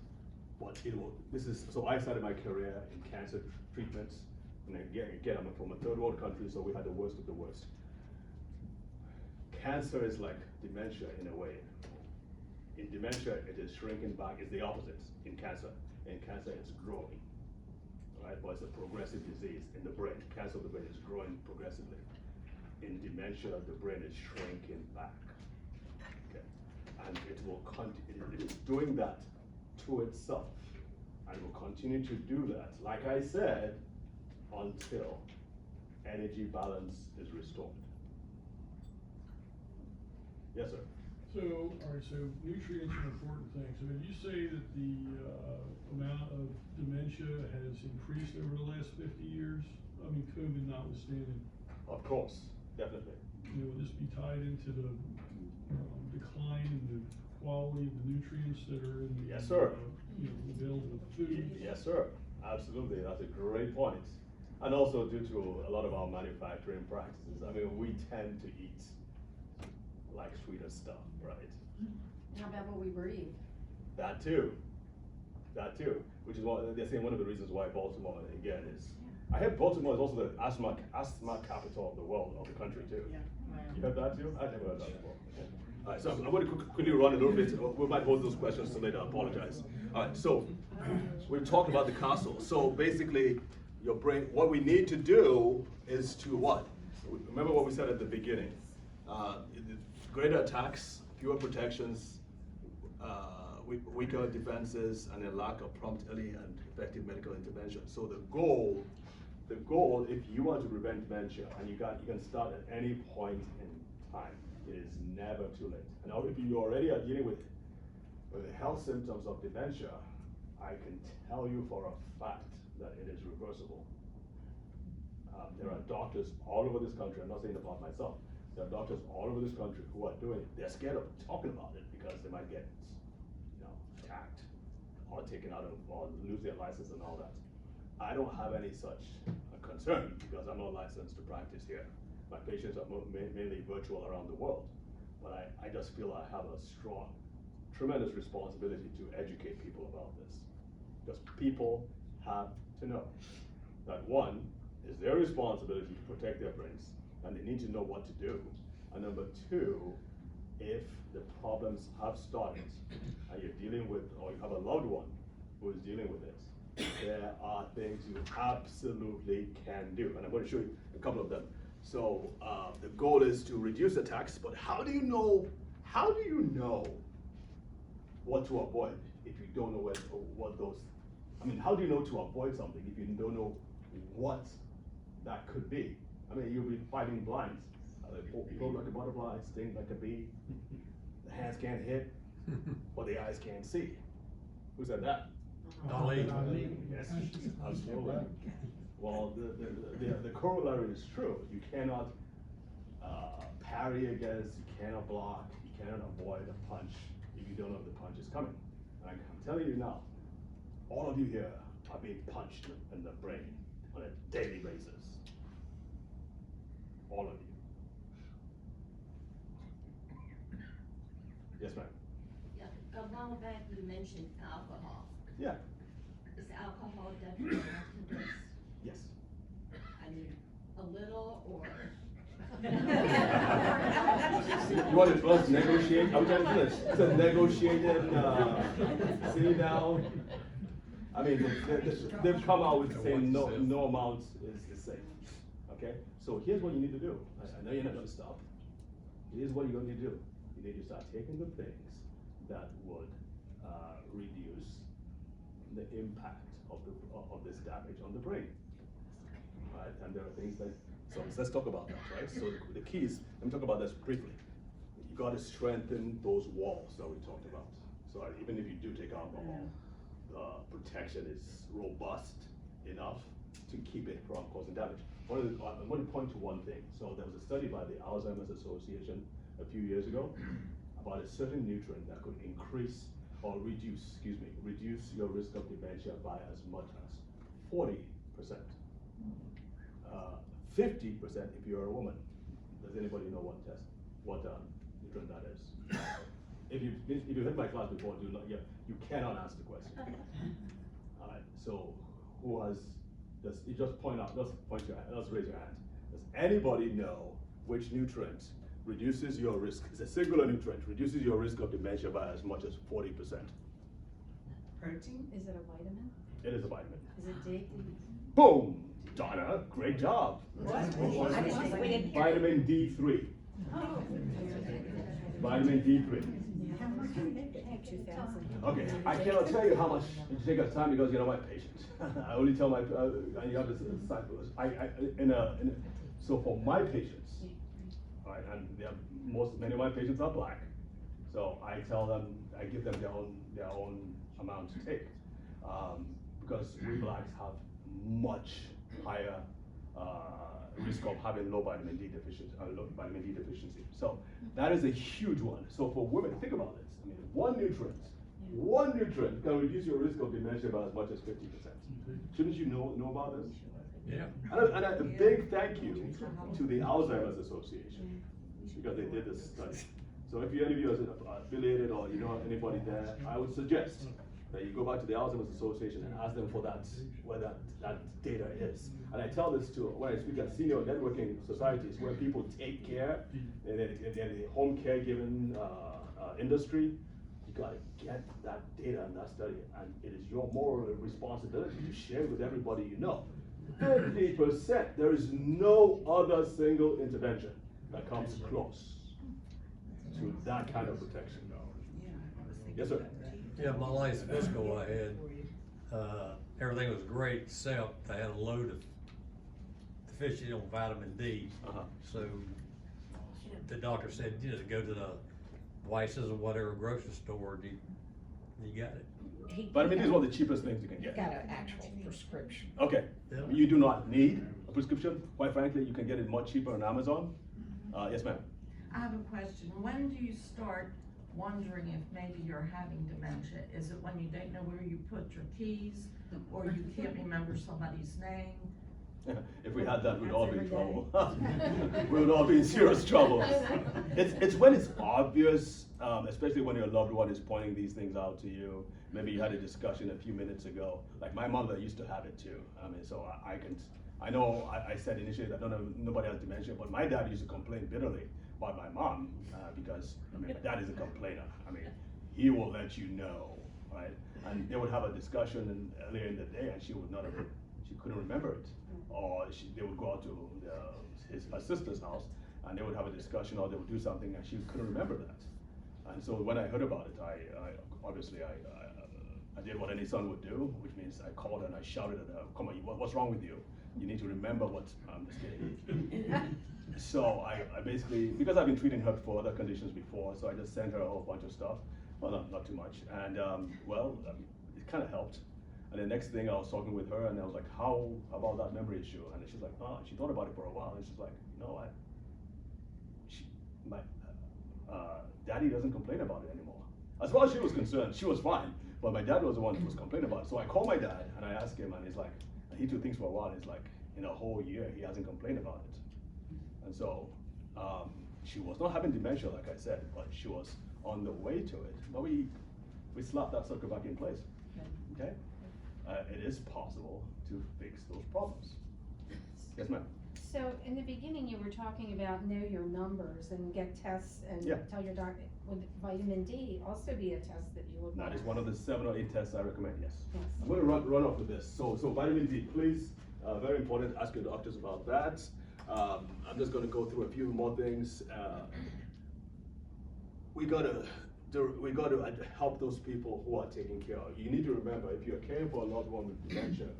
But so I started my career in cancer treatments, and again, I'm from a third world country, so we had the worst of the worst. Cancer is like dementia in a way. In dementia, it is shrinking back. It's the opposite in cancer. In cancer, it's growing, right? But it's a progressive disease in the brain. Cancer of the brain is growing progressively. In dementia, the brain is shrinking back, okay? And it will it's doing that to itself, and will continue to do that, like I said, until energy balance is restored. Yes, sir. So, all right, so nutrients are important things. So would you say that the amount of dementia has increased over the last 50 years? I mean, COVID notwithstanding. Of course, definitely. You know, will this be tied into the decline in the quality of the nutrients that are in the Yes, sir. You know, available food? Yes, sir. Absolutely. That's a great point. And also due to a lot of our manufacturing practices, I mean, we tend to eat like sweeter stuff, right? How about what we breathe? That too. That too. Which is what they're saying one of the reasons why Baltimore, again, is. I heard Baltimore is also the asthma capital of the world, of the country too. Yeah. You heard that too? I never heard that before. Okay. All right, so I'm going to quickly run a little bit. We might hold those questions till later. I apologize. All right, so we talked about the castle. So basically, your brain. What we need to do is to what? Remember what we said at the beginning. Greater attacks, fewer protections, weaker defenses, and a lack of prompt, early, and effective medical intervention. So the goal, if you want to prevent dementia, and you can start at any point in time. It is never too late. And if you already are dealing with the health symptoms of dementia, I can tell you for a fact that it is reversible. There are doctors all over this country. I'm not saying about myself. There are doctors all over this country who are doing it. They're scared of talking about it because they might get, attacked or taken out of, or lose their license and all that. I don't have any such concern because I'm not licensed to practice here. My patients are mainly virtual around the world, but I just feel I have a strong, tremendous responsibility to educate people about this. Because people have to know that one, it's their responsibility to protect their brains, and they need to know what to do. And number two, if the problems have started and you're dealing with, or you have a loved one who is dealing with this, there are things you absolutely can do. And I'm going to show you a couple of them. So the goal is to reduce attacks, but how do you know what to avoid if you don't know what those, how do you know to avoid something if you don't know what that could be? You'll be fighting blinds. They go like a butterfly, sting like a bee. The hands can't hit, or the eyes can't see. Who said that? Dolly. Yes, absolutely. Well, the corollary is true. You cannot parry against, you cannot block, you cannot avoid a punch if you don't know the punch is coming. And I'm telling you now, all of you here are being punched in the brain on a daily basis. All of you. Yes, ma'am. Yeah, a while back you mentioned alcohol. Yeah. Is alcohol detrimental to this? Yes. A little or? You want us to negotiate? I'm trying to do this. It's a negotiated, sitting down. They've come out with saying no amount is safe. Okay? So here's what you need to do. I know you're not going to stop. Here's what you're going to do. You need to start taking the things that would reduce the impact of this damage on the brain. Right? And there are things that, so let's talk about that, right? So the keys, let me talk about this briefly. You got to strengthen those walls that we talked about. So even if you do take alcohol, protection is robust enough to keep it from causing damage. I'm going to point to one thing. So there was a study by the Alzheimer's Association a few years ago about a certain nutrient that could increase or reduce your risk of dementia by as much as 40%. 50% if you're a woman. Does anybody know what nutrient that is? If you hit my class before, you cannot ask the question. All right. So who has? Just point your hand. Let's raise your hand. Does anybody know which nutrient reduces your risk? It's a singular nutrient. Reduces your risk of dementia by as much as 40%. Protein? Is it a vitamin? It is a vitamin. Is it D? Boom, Donna, great job. What? Vitamin D3. Oh. Vitamin D3. Okay, I cannot tell you how much it takes us time because you're not my patient. I only tell my, you have this cycle. So for my patients, right, and many of my patients are black, so I tell them, I give them their own amount to take, because we blacks have much higher risk of having low vitamin D deficiency. So that is a huge one. So for women, think about this. I mean, one nutrient can reduce your risk of dementia by as much as 50%. Shouldn't you know about this? Yeah. And a big thank you to the Alzheimer's Association, because they did this study. So if any of you are affiliated or you know anybody there, I would suggest that you go back to the Alzheimer's Association and ask them for where that data is. And I tell this to, when I speak at senior networking societies where people take care in the home caregiving industry, you gotta get that data and that study, and it is your moral responsibility to share with everybody you know. 50%, there is no other single intervention that comes close to that kind of protection. Yes, sir. Yeah, my last physical I had, everything was great except I had a load of deficiency on vitamin D. So the doctor said, you know, to go to the Weiss's or whatever grocery store, you got it. Vitamin D is one of the cheapest things you can get. Got an actual prescription. Okay, Yeah. you do not need a prescription. Quite frankly, you can get it much cheaper on Amazon. Yes, ma'am. I have a question. When do you start wondering if maybe you're having dementia? Is it when you don't know where you put your keys, or you can't remember somebody's name? If we had that, we'd all be in trouble. We would all be in serious trouble. It's when it's obvious, especially when your loved one is pointing these things out to you. Maybe you had a discussion a few minutes ago. Like my mother used to have it too. I mean, so I know I said initially that nobody has dementia, but my dad used to complain bitterly about my mom because, I mean, my dad is a complainer. I mean, he will let you know, right? And they would have a discussion earlier in the day and she couldn't remember it. Or they would go out to her sister's house and they would have a discussion or they would do something and she couldn't remember that. And so when I heard about it, I obviously did what any son would do, which means I called her and I shouted at her, "Come on, what's wrong with you? You need to remember what," I'm just kidding. So I basically, because I've been treating her for other conditions before, so I just sent her a whole bunch of stuff. Well, not too much. And it kind of helped. And the next thing I was talking with her and I was like, how about that memory issue? And she's like, oh, she thought about it for a while. And she's like, you know what? My daddy doesn't complain about it anymore. As far as she was concerned, she was fine. But my dad was the one who was complaining about it. So I called my dad and I asked him and he's like, and he took things for a while. He's like, in a whole year, he hasn't complained about it. And so she was not having dementia, like I said, but she was on the way to it. But we slapped that sucker back in place, okay? It is possible to fix those problems. Yes, ma'am. So in the beginning, you were talking about know your numbers and get tests and Yeah. tell your doctor, would vitamin D also be a test that you would want? That is one of the 7 or 8 tests I recommend, yes. Yes. I'm gonna run off with this. So vitamin D, please, very important, ask your doctors about that. I'm just gonna go through a few more things. We gotta help those people who are taking care of. You need to remember, if you're caring for a loved one with dementia,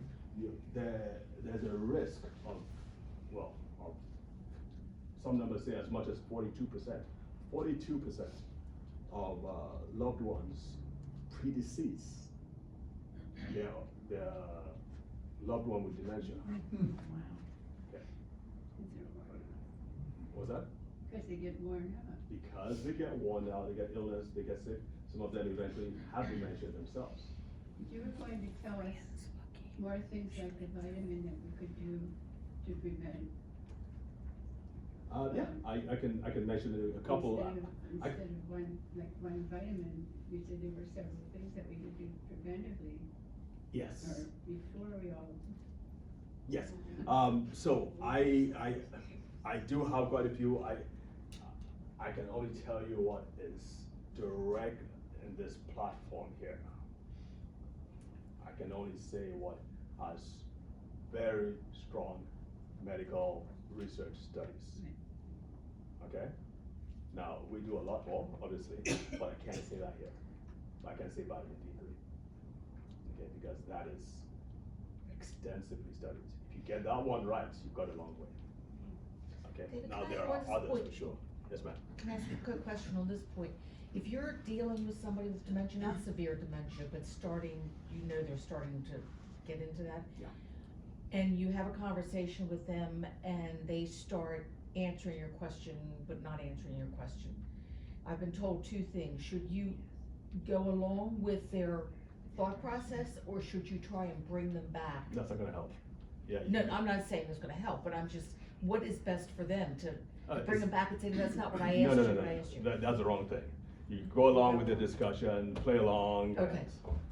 there's a risk of some numbers say as much as 42%. 42% of loved ones predecease their loved one with dementia. Okay. What was that? Because they get worn out. Because they get worn out, they get illness, they get sick. Some of them eventually have dementia themselves. You were going to tell us more things like the vitamin that we could do to prevent. Yeah, I can mention a couple. Instead of one vitamin, you said there were several things that we could do preventively. Yes. Or before we all. Yes. So I do have quite a few. I can only tell you what is direct in this platform here. I can only say what has very strong medical research studies. Okay? Now, we do a lot more, obviously, but I can't say that here. I can say vitamin D3. Okay, because that is extensively studied. If you get that one right, you've got a long way. Okay, David, now can I there are ask one others point? for sure. Yes, ma'am. Can I ask a quick question on this point? If you're dealing with somebody with dementia, not severe dementia, but starting, they're starting to get into that. Yeah. And you have a conversation with them and they start answering your question, but not answering your question. I've been told two things. Should you go along with their thought process, or should you try and bring them back? That's not gonna help. Yeah. No, I'm not saying it's gonna help, but I'm just, what is best for them to bring them back and say, that's not what I asked you, what I asked you? That's the wrong thing. You go along with the discussion, play along. Okay.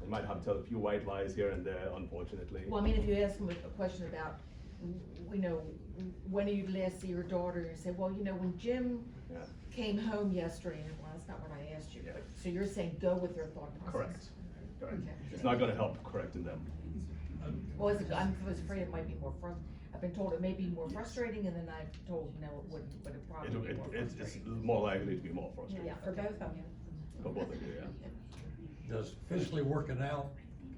You might have to tell a few white lies here and there, unfortunately. Well, I mean, if you ask them a question about, when did you last see your daughter, and you say, well, when Jim Yeah. came home yesterday, and well, that's not what I asked you. Yeah. So you're saying go with their thought process? Correct. Correct. Okay. It's not gonna help correcting them. Well, I was afraid it might be more I've been told it may be more frustrating, and then I've told, no, it wouldn't, but it probably be more It's frustrating. more likely to be more frustrating. Yeah, For both of you. For both of you, yeah. Does physically working out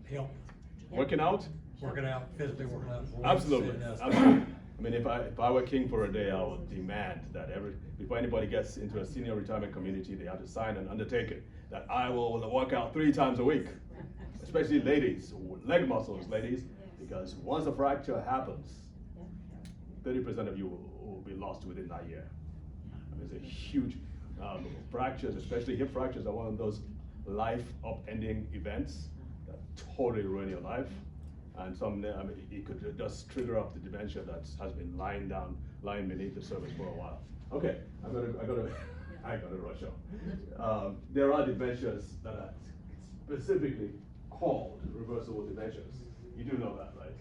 help? Working out? Working out, physically working out? Absolutely, absolutely. I mean, if I were king for a day, I would demand that before anybody gets into a senior retirement community, they have to sign an undertaking that I will work out 3 times a week, especially ladies, leg muscles, ladies, because once a fracture happens, 30% of you will be lost within that year. I mean, it's a huge fractures, especially hip fractures, are one of those life upending events that totally ruin your life. And it could just trigger up the dementia that has been lying beneath the surface for a while. Okay, I gotta rush on. There are dementias that are specifically called reversible dementias. You do know that, right?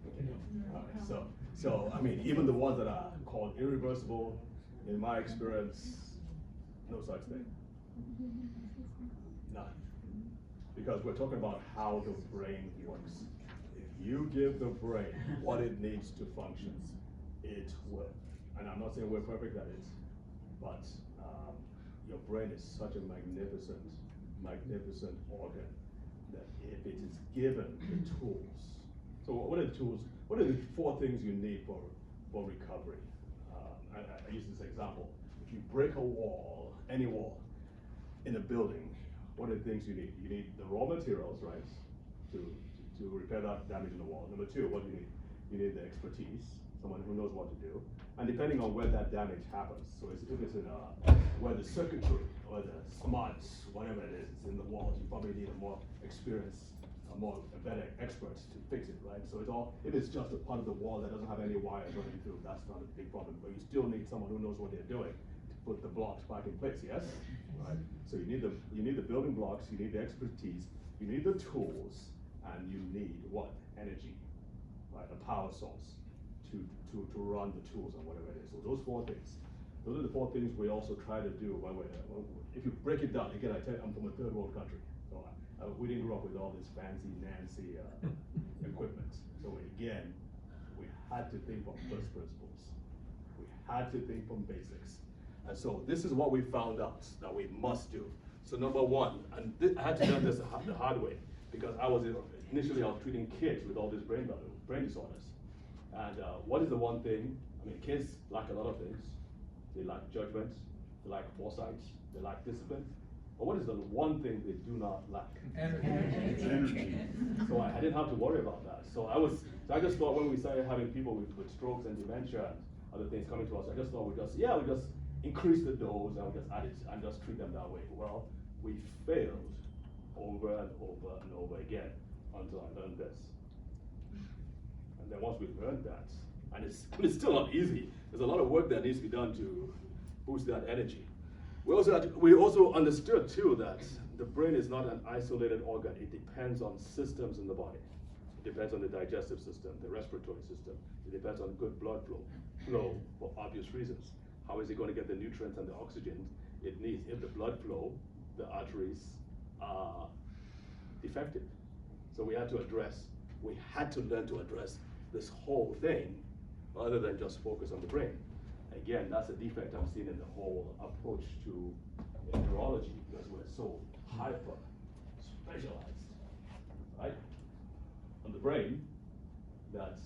Okay. All right. So I mean, even the ones that are called irreversible, in my experience, no such thing. None. Because we're talking about how the brain works. If you give the brain what it needs to function, it will. And I'm not saying we're perfect at it, but your brain is such a magnificent organ that if it is given the tools. So what are the tools? What are the 4 things you need for recovery? I use this example. If you break a wall, any wall, in a building, what are the things you need? You need the raw materials, right, to repair that damage in the wall. Number 2, what do you need? You need the expertise, someone who knows what to do. And depending on where that damage happens, so if it's in where the circuitry or the smarts, whatever it is, it's in the walls, you probably need a more experienced, a better expert to fix it, right? So if it's just a part of the wall that doesn't have any wires running through, that's not a big problem. But you still need someone who knows what they're doing to put the blocks back in place, yes? Right. So you need the building blocks, you need the expertise, you need the tools, and you need what? Energy, right? A power source to run the tools and whatever it is. So those 4 things. Those are the 4 things we also try to do if you break it down. Again, I'm from a 3rd world country, so we didn't grow up with all this fancy Nancy equipment. So again, we had to think from first principles. We had to think from basics. And so this is what we found out that we must do. So number 1, and I had to learn this the hard way, because initially I was treating kids with all these brain disorders. And what is the one thing? I mean, kids lack a lot of things. They lack judgment, they lack foresight, they lack discipline. But what is the one thing they do not lack? Energy. So I didn't have to worry about that. So I just thought when we started having people with strokes and dementia and other things coming to us, I just thought we'd just increase the dose and we just add it and just treat them that way. Well, we failed over and over and over again until I learned this. And then once we learned that, and it's still not easy. There's a lot of work that needs to be done to boost that energy. We also understood too that the brain is not an isolated organ. It depends on systems in the body. It depends on the digestive system, the respiratory system. It depends on good blood flow for obvious reasons. How is it going to get the nutrients and the oxygen it needs if the blood flow, the arteries are defective? So we had to learn to address this whole thing rather than just focus on the brain. Again, that's a defect I'm seeing in the whole approach to neurology, because we're so hyper, specialized, right? On the brain, that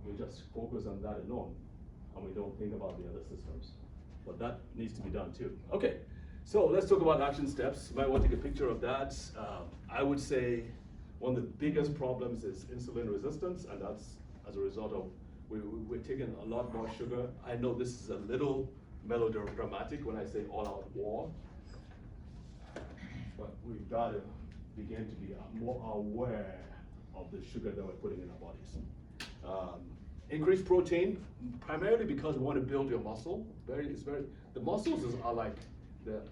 we just focus on that alone, and we don't think about the other systems. But that needs to be done too. Okay, so let's talk about action steps. You might want to take a picture of that. I would say one of the biggest problems is insulin resistance, and that's as a result of we're taking a lot more sugar. I know this is a little melodramatic when I say all-out war, but we've got to begin to be more aware of the sugar that we're putting in our bodies. Increase protein, primarily because we want to build your muscle. The muscles are like the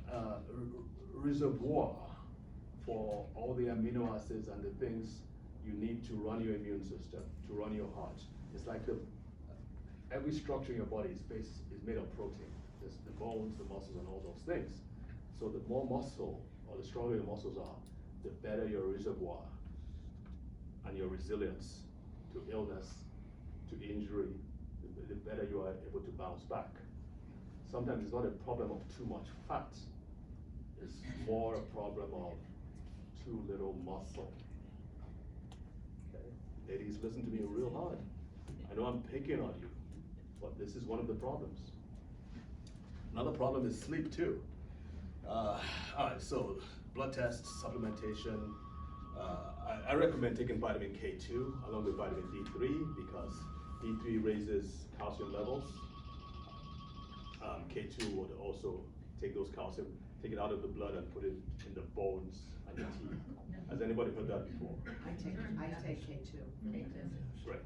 reservoir for all the amino acids and the things you need to run your immune system, to run your heart. It's like every structure in your body is made of protein. There's the bones, the muscles, and all those things. So the more muscle, or the stronger your muscles are, the better your reservoir and your resilience to illness, to injury, the better you are able to bounce back. Sometimes it's not a problem of too much fat, it's more a problem of too little muscle. Okay? Ladies, listen to me real hard. I know I'm picking on you, but this is one of the problems. Another problem is sleep too. All right, so blood tests, supplementation. I recommend taking vitamin K2 along with vitamin D3 because D3 raises calcium levels. K2 would also take those calcium, take it out of the blood and put it in the bones and the teeth. Has anybody heard that before? I take K2. Right.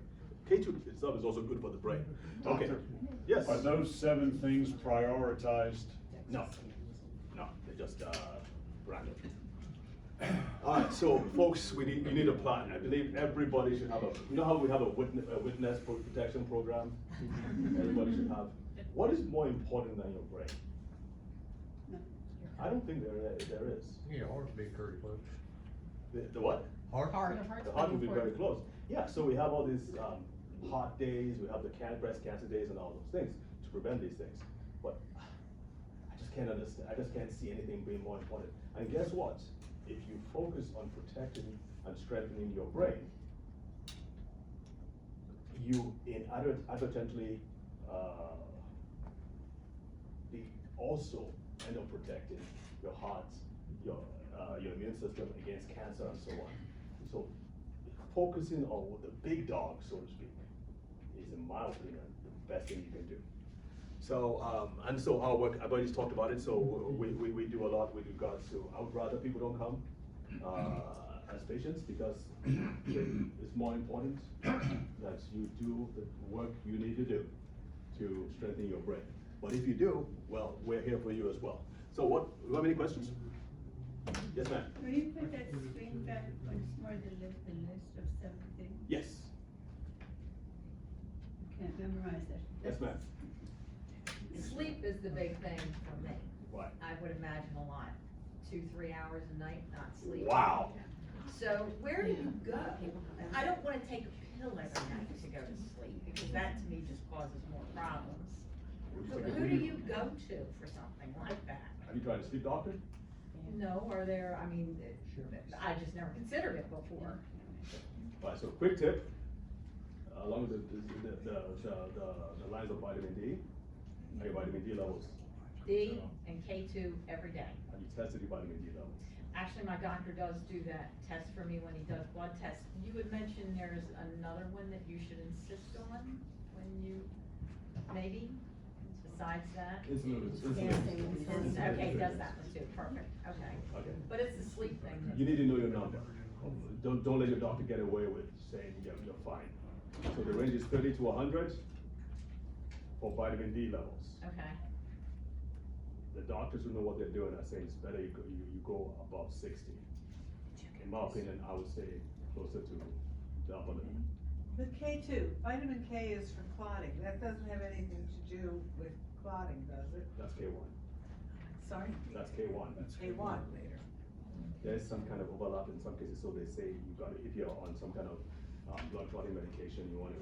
K2 itself is also good for the brain. Okay. Doctor, Yes. Are those 7 things prioritized? No. No, they're just random. All right, so folks, you need a plan. I believe everybody should have you know how we have a witness protection program? Everybody should have. What is more important than your brain? I don't think there is. Your heart would be pretty close. The what? Heart? The heart would be very close. Yeah, so we have all these heart days, we have the breast cancer days and all those things to prevent these things. But I just can't understand, I just can't see anything being more important. And guess what? If you focus on protecting and strengthening your brain, you inadvertently also end up protecting your heart, your immune system against cancer and so on. So focusing on the big dog, so to speak, is in my opinion the best thing you can do. So and so our work, I've already talked about it. So we do a lot with regards to. I would rather people don't come as patients because it's more important that you do the work you need to do to strengthen your brain. But if you do, well, we're here for you as well. So you have any questions? Yes, ma'am. Will you put that screen back once more, the list of 7 things? Yes. I can't memorize it. Yes, ma'am. Sleep is the big thing for me. Why? I would imagine a lot. 2-3 hours a night, not sleep. Wow. So where do you go? I don't wanna take a pill every night to go to sleep, because that to me just causes more problems. So who do you go to for something like that? Have you tried a sleep doctor? No, are there, I mean, I just never considered it before. All right, so quick tip, along with the lines of vitamin D, your vitamin D levels. D and K2 every day. Have you tested your vitamin D levels? Actually, my doctor does do that test for me when he does blood tests. You had mentioned there's another one that you should insist on when you, maybe, besides that? Insulin. Okay, he does that one too, perfect, okay. Okay. But it's the sleep thing. You need to know your number. Don't let your doctor get away with saying you're fine. So the range is 30 to 100 for vitamin D levels. Okay, The doctors who know what they're doing are saying it's better you go above 60. In my opinion, I would say closer to the upper limit. The K2, vitamin K is for clotting. That doesn't have anything to do with clotting, does it? That's K1. Sorry? That's K1. K1 later. There's some kind of overlap in some cases, so they say you got if you're on some kind of blood clotting medication, you want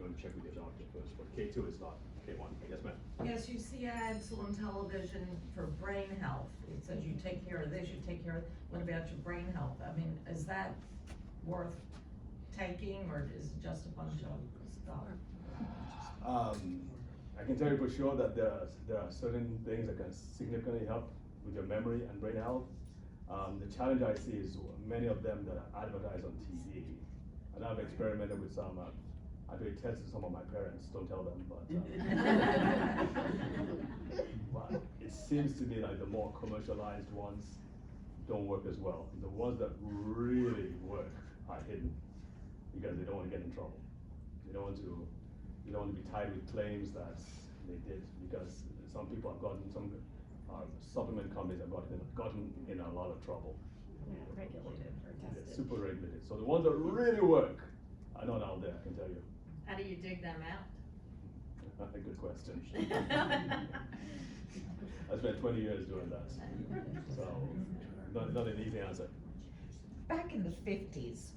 you want to check with your doctor first, but K2 is not K1. Yes, ma'am? Yes, you see ads on television for brain health. It says you take care of this, you take care of, what about your brain health? I mean, is that worth taking, or is it just a bunch of stuff? I can tell you for sure that there are certain things that can significantly help with your memory and brain health. The challenge I see is many of them that are advertised on TV, and I've experimented with some. I do tested some of my parents. Don't tell them, but but it seems to me like the more commercialized ones don't work as well. The ones that really work are hidden because they don't want to get in trouble. They don't want to be tied with claims that they did, because some people have gotten some supplement companies have gotten in a lot of trouble. Regulated or tested. They're super regulated. So the ones that really work are not out there, I can tell you. How do you dig them out? That's a good question. I spent 20 years doing that, so not an easy answer. Back in the 50s,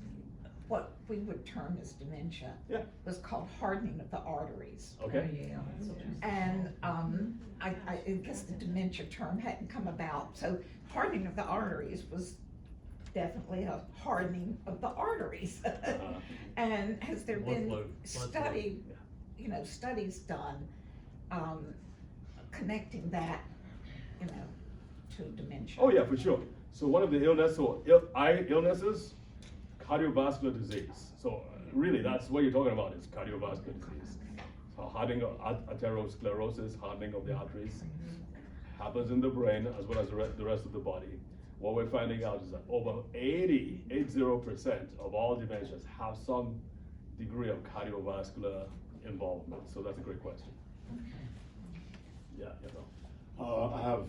what we would term as dementia was called hardening of the arteries. Okay. And I guess the dementia term hadn't come about, so hardening of the arteries was definitely a hardening of the arteries. And has there been studies done connecting that, to dementia? Oh yeah, for sure. So one of the eye illnesses, cardiovascular disease. So really, that's what you're talking about, is cardiovascular disease. So hardening of atherosclerosis, hardening of the arteries, happens in the brain as well as the rest of the body. What we're finding out is that over 80% of all dementias have some degree of cardiovascular involvement. So that's a great question. Yeah, I have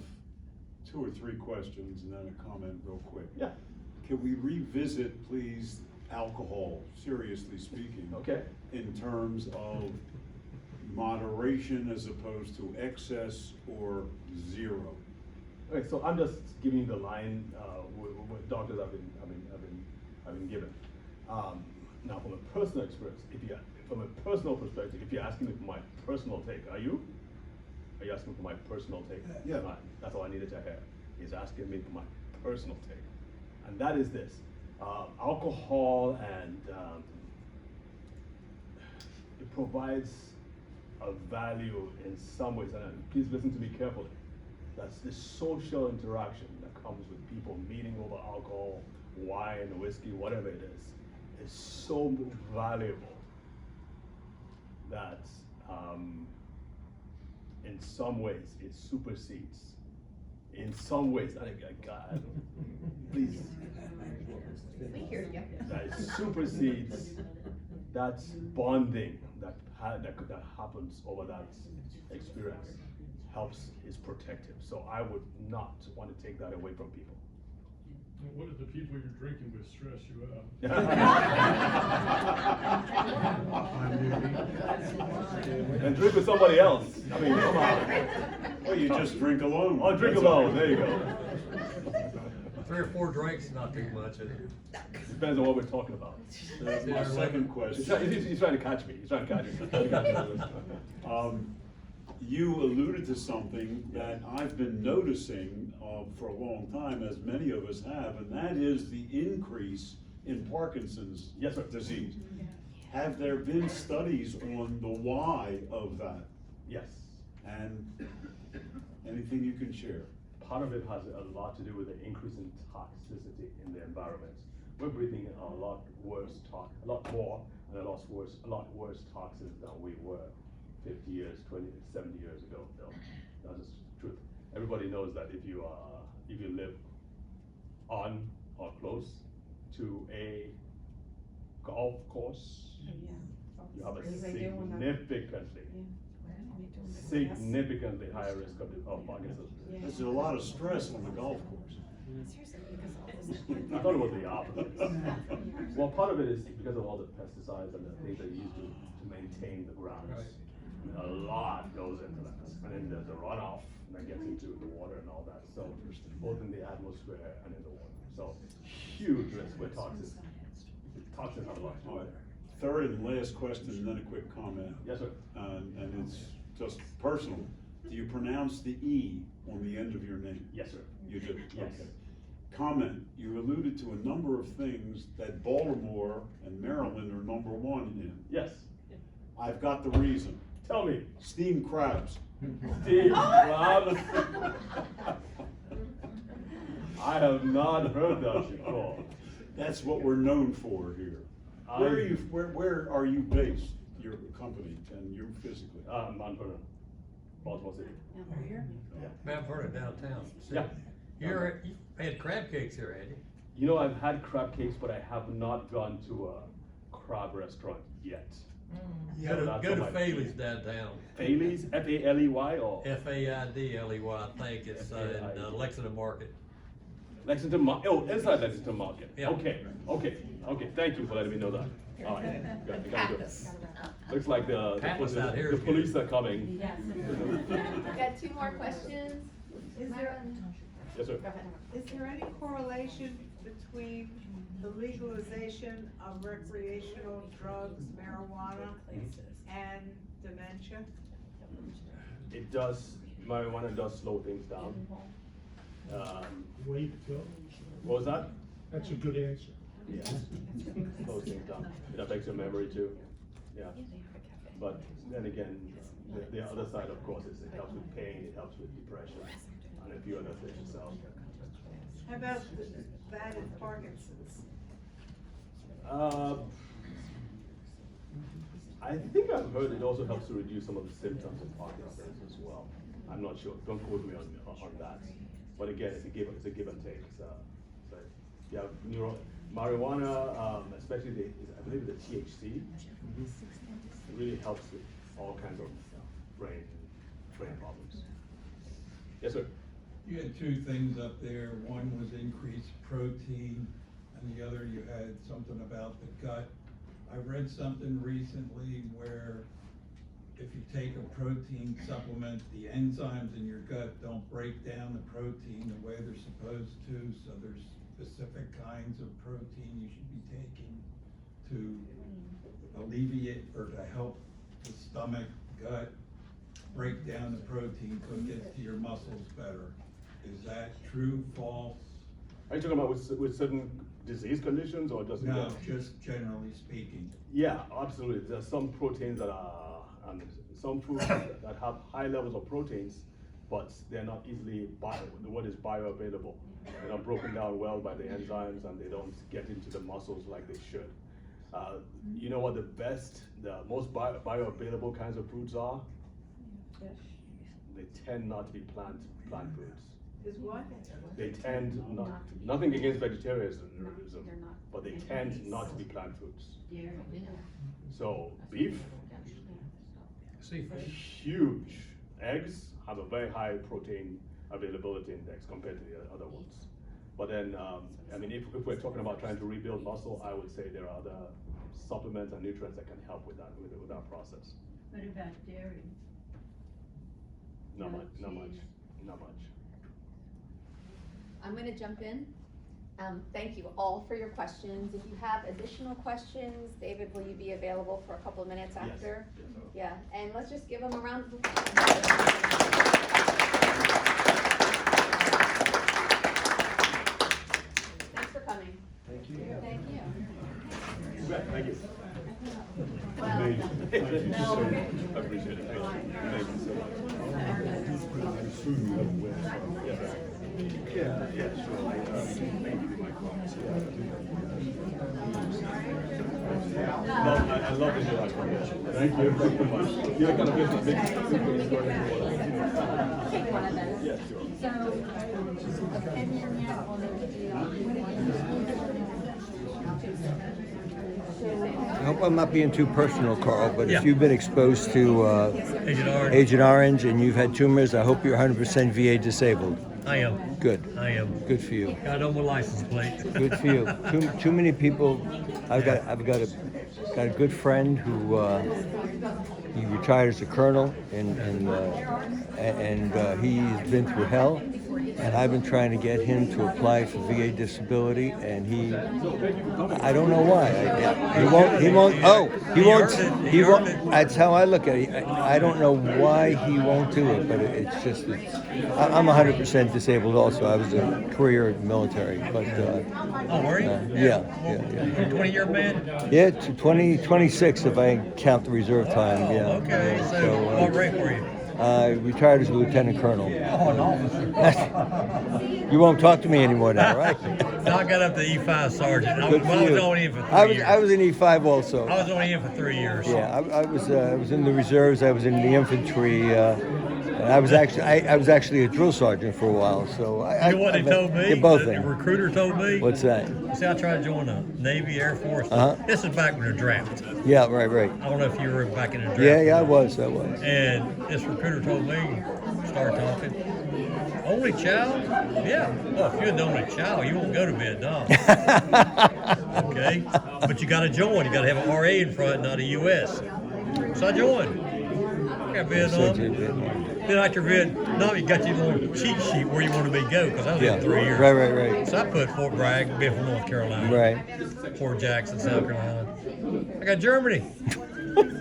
2 or 3 questions and then a comment real quick. Yeah. Can we revisit, please, alcohol, seriously speaking? Okay. In terms of moderation as opposed to excess or zero? Okay, so I'm just giving you the line what doctors have been given. Now, from a personal experience, from a personal perspective, if you're asking me for my personal take, are you asking for my personal take? Yeah. That's all I needed to hear. He's asking me for my personal take, and that is this: alcohol, and it provides a value in some ways. And please listen to me carefully. That's the social interaction that comes with people meeting over alcohol, wine, whiskey, whatever it is so valuable that in some ways it supersedes. In some ways, God, please. We hear you. That it supersedes that bonding that happens over that experience. Is protective. So I would not want to take that away from people. What if the people you're drinking with stress you out? And drink with somebody else. I mean, come on. Well, you just drink alone. Oh, drink alone. There you go. 3 or 4 drinks, not too much, is it? Depends on what we're talking about. My second question. He's trying to catch me. He's trying to catch me. You alluded to something that I've been noticing for a long time, as many of us have, and that is the increase in Parkinson's disease. Have there been studies on the why of that? Yes. And anything you can share? Part of it has a lot to do with the increase in toxicity in the environment. We're breathing a lot more, and a lot worse toxins than we were 50 years, 20, 70 years ago. No, that's just the truth. Everybody knows that if you live on or close to a golf course, you have a significantly higher risk of Parkinson's. There's a lot of stress on the golf course. I thought it was the opposite. Well, part of it is because of all the pesticides and the things that you use to maintain the grounds. Right. A lot goes into that. And then there's the runoff that gets into the water and all that. So both in the atmosphere and in the water. So huge risk with toxins. Toxins have a lot to do with it. third and last question, and then a quick comment. Yes, sir. And it's just personal. Do you pronounce the E on the end of your name? Yes, sir. You do? Yes. Okay. Comment, you alluded to a number of things that Baltimore and Maryland are number one in. Yes. I've got the reason. Tell me. Steamed crabs. Steve, Rob. I have not heard that before. That's what we're known for here. Where are you based, your company, and you physically? Mount Vernon, Baltimore City. Mount Vernon downtown. Yeah. You've had crab cakes here, Andy. You know, I've had crab cakes, but I have not gone to a crab restaurant yet. Go to Faley's downtown. Faley's, F-A-L-E-Y or? F-A-I-D-L-E-Y, I think it's in Lexington Market. Lexington Market, oh, inside Lexington Market. Yeah. Okay, thank you for letting me know that. All right, got it. Looks like Atlas out here the is good. police are coming. We've got 2 more questions. Is there, Yes, sir. Go ahead. is there any correlation between the legalization of recreational drugs, marijuana, and dementia? It does, marijuana does slow things down. Way to go. What was that? That's a good answer. Yeah. Slows things down. It affects your memory too. Yeah. But then again, the other side, of course, is it helps with pain, it helps with depression, and a few other things. So. How about that and Parkinson's? I think I've heard it also helps to reduce some of the symptoms of Parkinson's as well. I'm not sure. Don't quote me on that. But again, it's a give and take. So yeah, marijuana, especially I believe the THC, it really helps with all kinds of brain problems. Yes, sir. You had 2 things up there. One was increased protein, and the other you had something about the gut. I read something recently where if you take a protein supplement, the enzymes in your gut don't break down the protein the way they're supposed to, so there's specific kinds of protein you should be taking to alleviate or to help the stomach, gut, break down the protein so it gets to your muscles better. Is that true, false? Are you talking about with certain disease conditions, or does it? No, just generally speaking. Yeah, absolutely. There's some proteins that are, some foods that have high levels of proteins, but they're not easily bioavailable. They're not broken down well by the enzymes, and they don't get into the muscles like they should. You know what the most bioavailable kinds of foods are? Yes. They tend not to be plant foods. Is what? They tend nothing against vegetarianism, but they tend not to be plant foods. So beef, Seafood. huge. Eggs have a very high protein availability index compared to the other ones. But then, I mean, if we're talking about trying to rebuild muscle, I would say there are other supplements and nutrients that can help with that process. What about dairy? Not much. I'm going to jump in. Thank you all for your questions. If you have additional questions, David, will you be available for a couple of minutes after? Yes. Yeah, and let's just give them a round of applause. Thanks for coming. Thank you. Thank you. Thank you. Well, Thank you so much. I appreciate it. Thank you so much. Yeah, sure. I can give you my cards. I love the introduction. Thank you very much. You're gonna get the big story. take one of those. Yeah, sure. So, a 10-year net on I hope I'm not being too personal, Carl, but Yeah. if you've been exposed to Agent Orange and you've had tumors, I hope you're 100% VA disabled. I am. Good. I am. Good for you. Got on my license plate. Good for you. Too many people. I've got a good friend who he retired as a colonel and he's been through hell. and I've been trying to get him to apply for VA disability, and I don't know why. He won't. That's how I look at it. I don't know why he won't do it, but I'm 100% disabled also. I was a career military, but. Oh, were you? Yeah. 20-year man? Yeah, 26 if I count the reserve time. Oh, Yeah. okay. So what rank were you? I retired as a lieutenant colonel. Oh, an officer. You won't talk to me anymore now, right? No, I got up to E5 sergeant. I Good for was you. only in for 3 years. I was in E5 also. I was only in for 3 years. Yeah, I was in the reserves. I was in the infantry. And I was actually a drill sergeant for a while. So You know what they told me? Both The things. recruiter told me. What's that? See, I tried to join the Navy, Air Force. This is back when the draft. Yeah, right. I don't know if you were back in the draft. Yeah, I was. And this recruiter told me, started talking, only child? Yeah. Well, if you're the only child, you won't go to Vietnam. Okay? But you got to join. You got to have an RA in front, not a US. So I joined. I got Vietnam. Then after Vietnam, you got your little cheat sheet where you want to go, because I was in 3 years. Right. So I put Fort Bragg, Biffle, North Carolina. Right. Fort Jackson, South Carolina. I got Germany.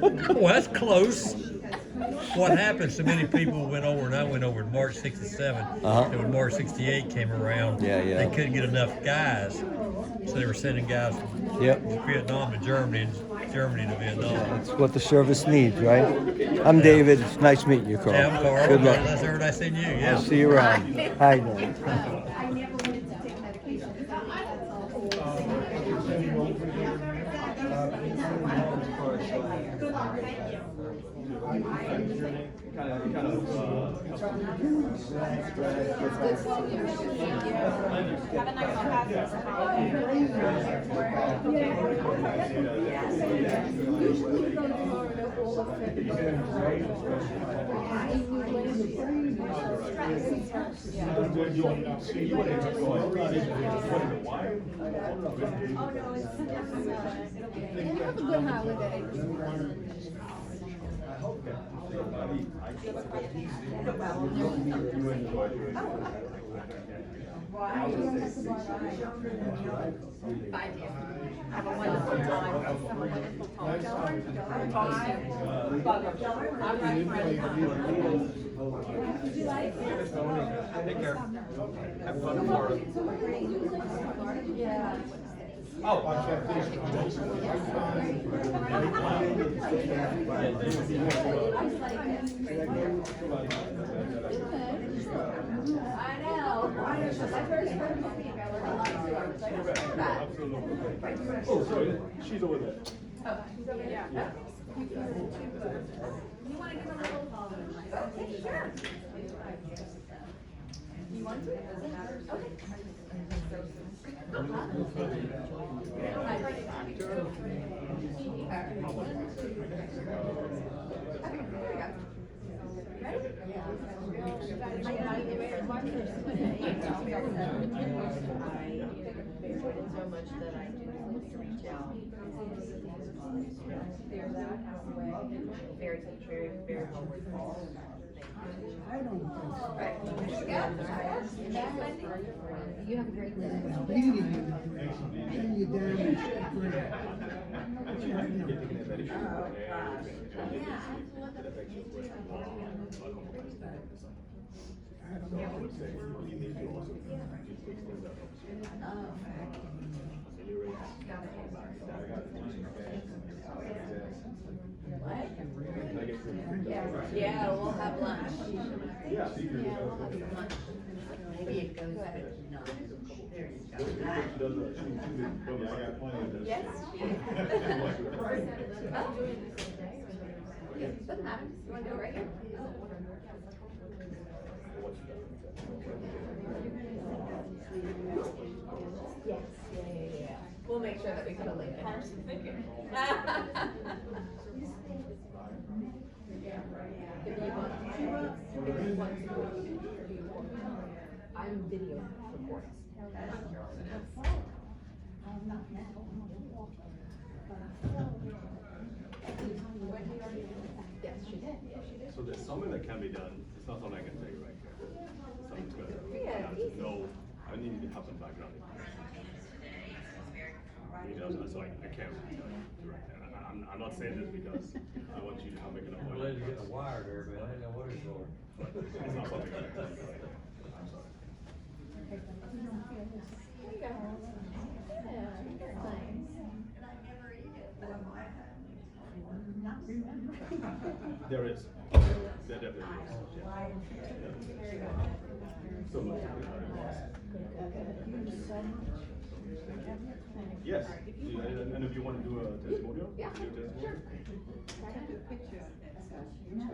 Well, that's close. What happened, so many people went over, and I went over in March 67. And when March 68 came around, they couldn't get enough guys. So they were sending guys from Vietnam to Germany, and Germany to Vietnam. That's what the service needs, right? I'm David. It's nice meeting you, Carl. Yeah, I'm Carl. Good luck. That's everything I send you, yeah. I'll see you around. Hi, Norm. I never wanted to take medication. Have a good holiday. Have a wonderful time. Have a wonderful Would you like? Take care. Have fun in Florida. Yeah. I know. My first friend was female. I learned a lot too. I was like, that. Oh, sorry. She's over there. Oh, she's over there. Yeah. You want to give a little? Okay, sure. You want to? Doesn't matter. Okay. So much that I do reach out. Very, very, very well recalled. I don't think You have a great day. beating you, and you damage the brain. I don't know. Yeah, we'll have lunch. Yeah. We'll have some lunch. Maybe it goes back. No. There you go. Yes. Doesn't matter. You want to do it right here? Yes. Yeah. We'll make sure that we put a link in. I'm video recording. Yes, she did. So there's something that can be done. It's not something I can take right here. Something's good. Yeah, I need to have some background. You know, so I can't really direct that. I'm not saying this because I want you to have make an I'm appointment. glad you're getting the wire there, man, I didn't know what it's for. It's not something like that. I'm sorry. There is. There definitely is. So much. Yes. And if you want to do a testimonial? Yeah, do a testimonial? sure. No.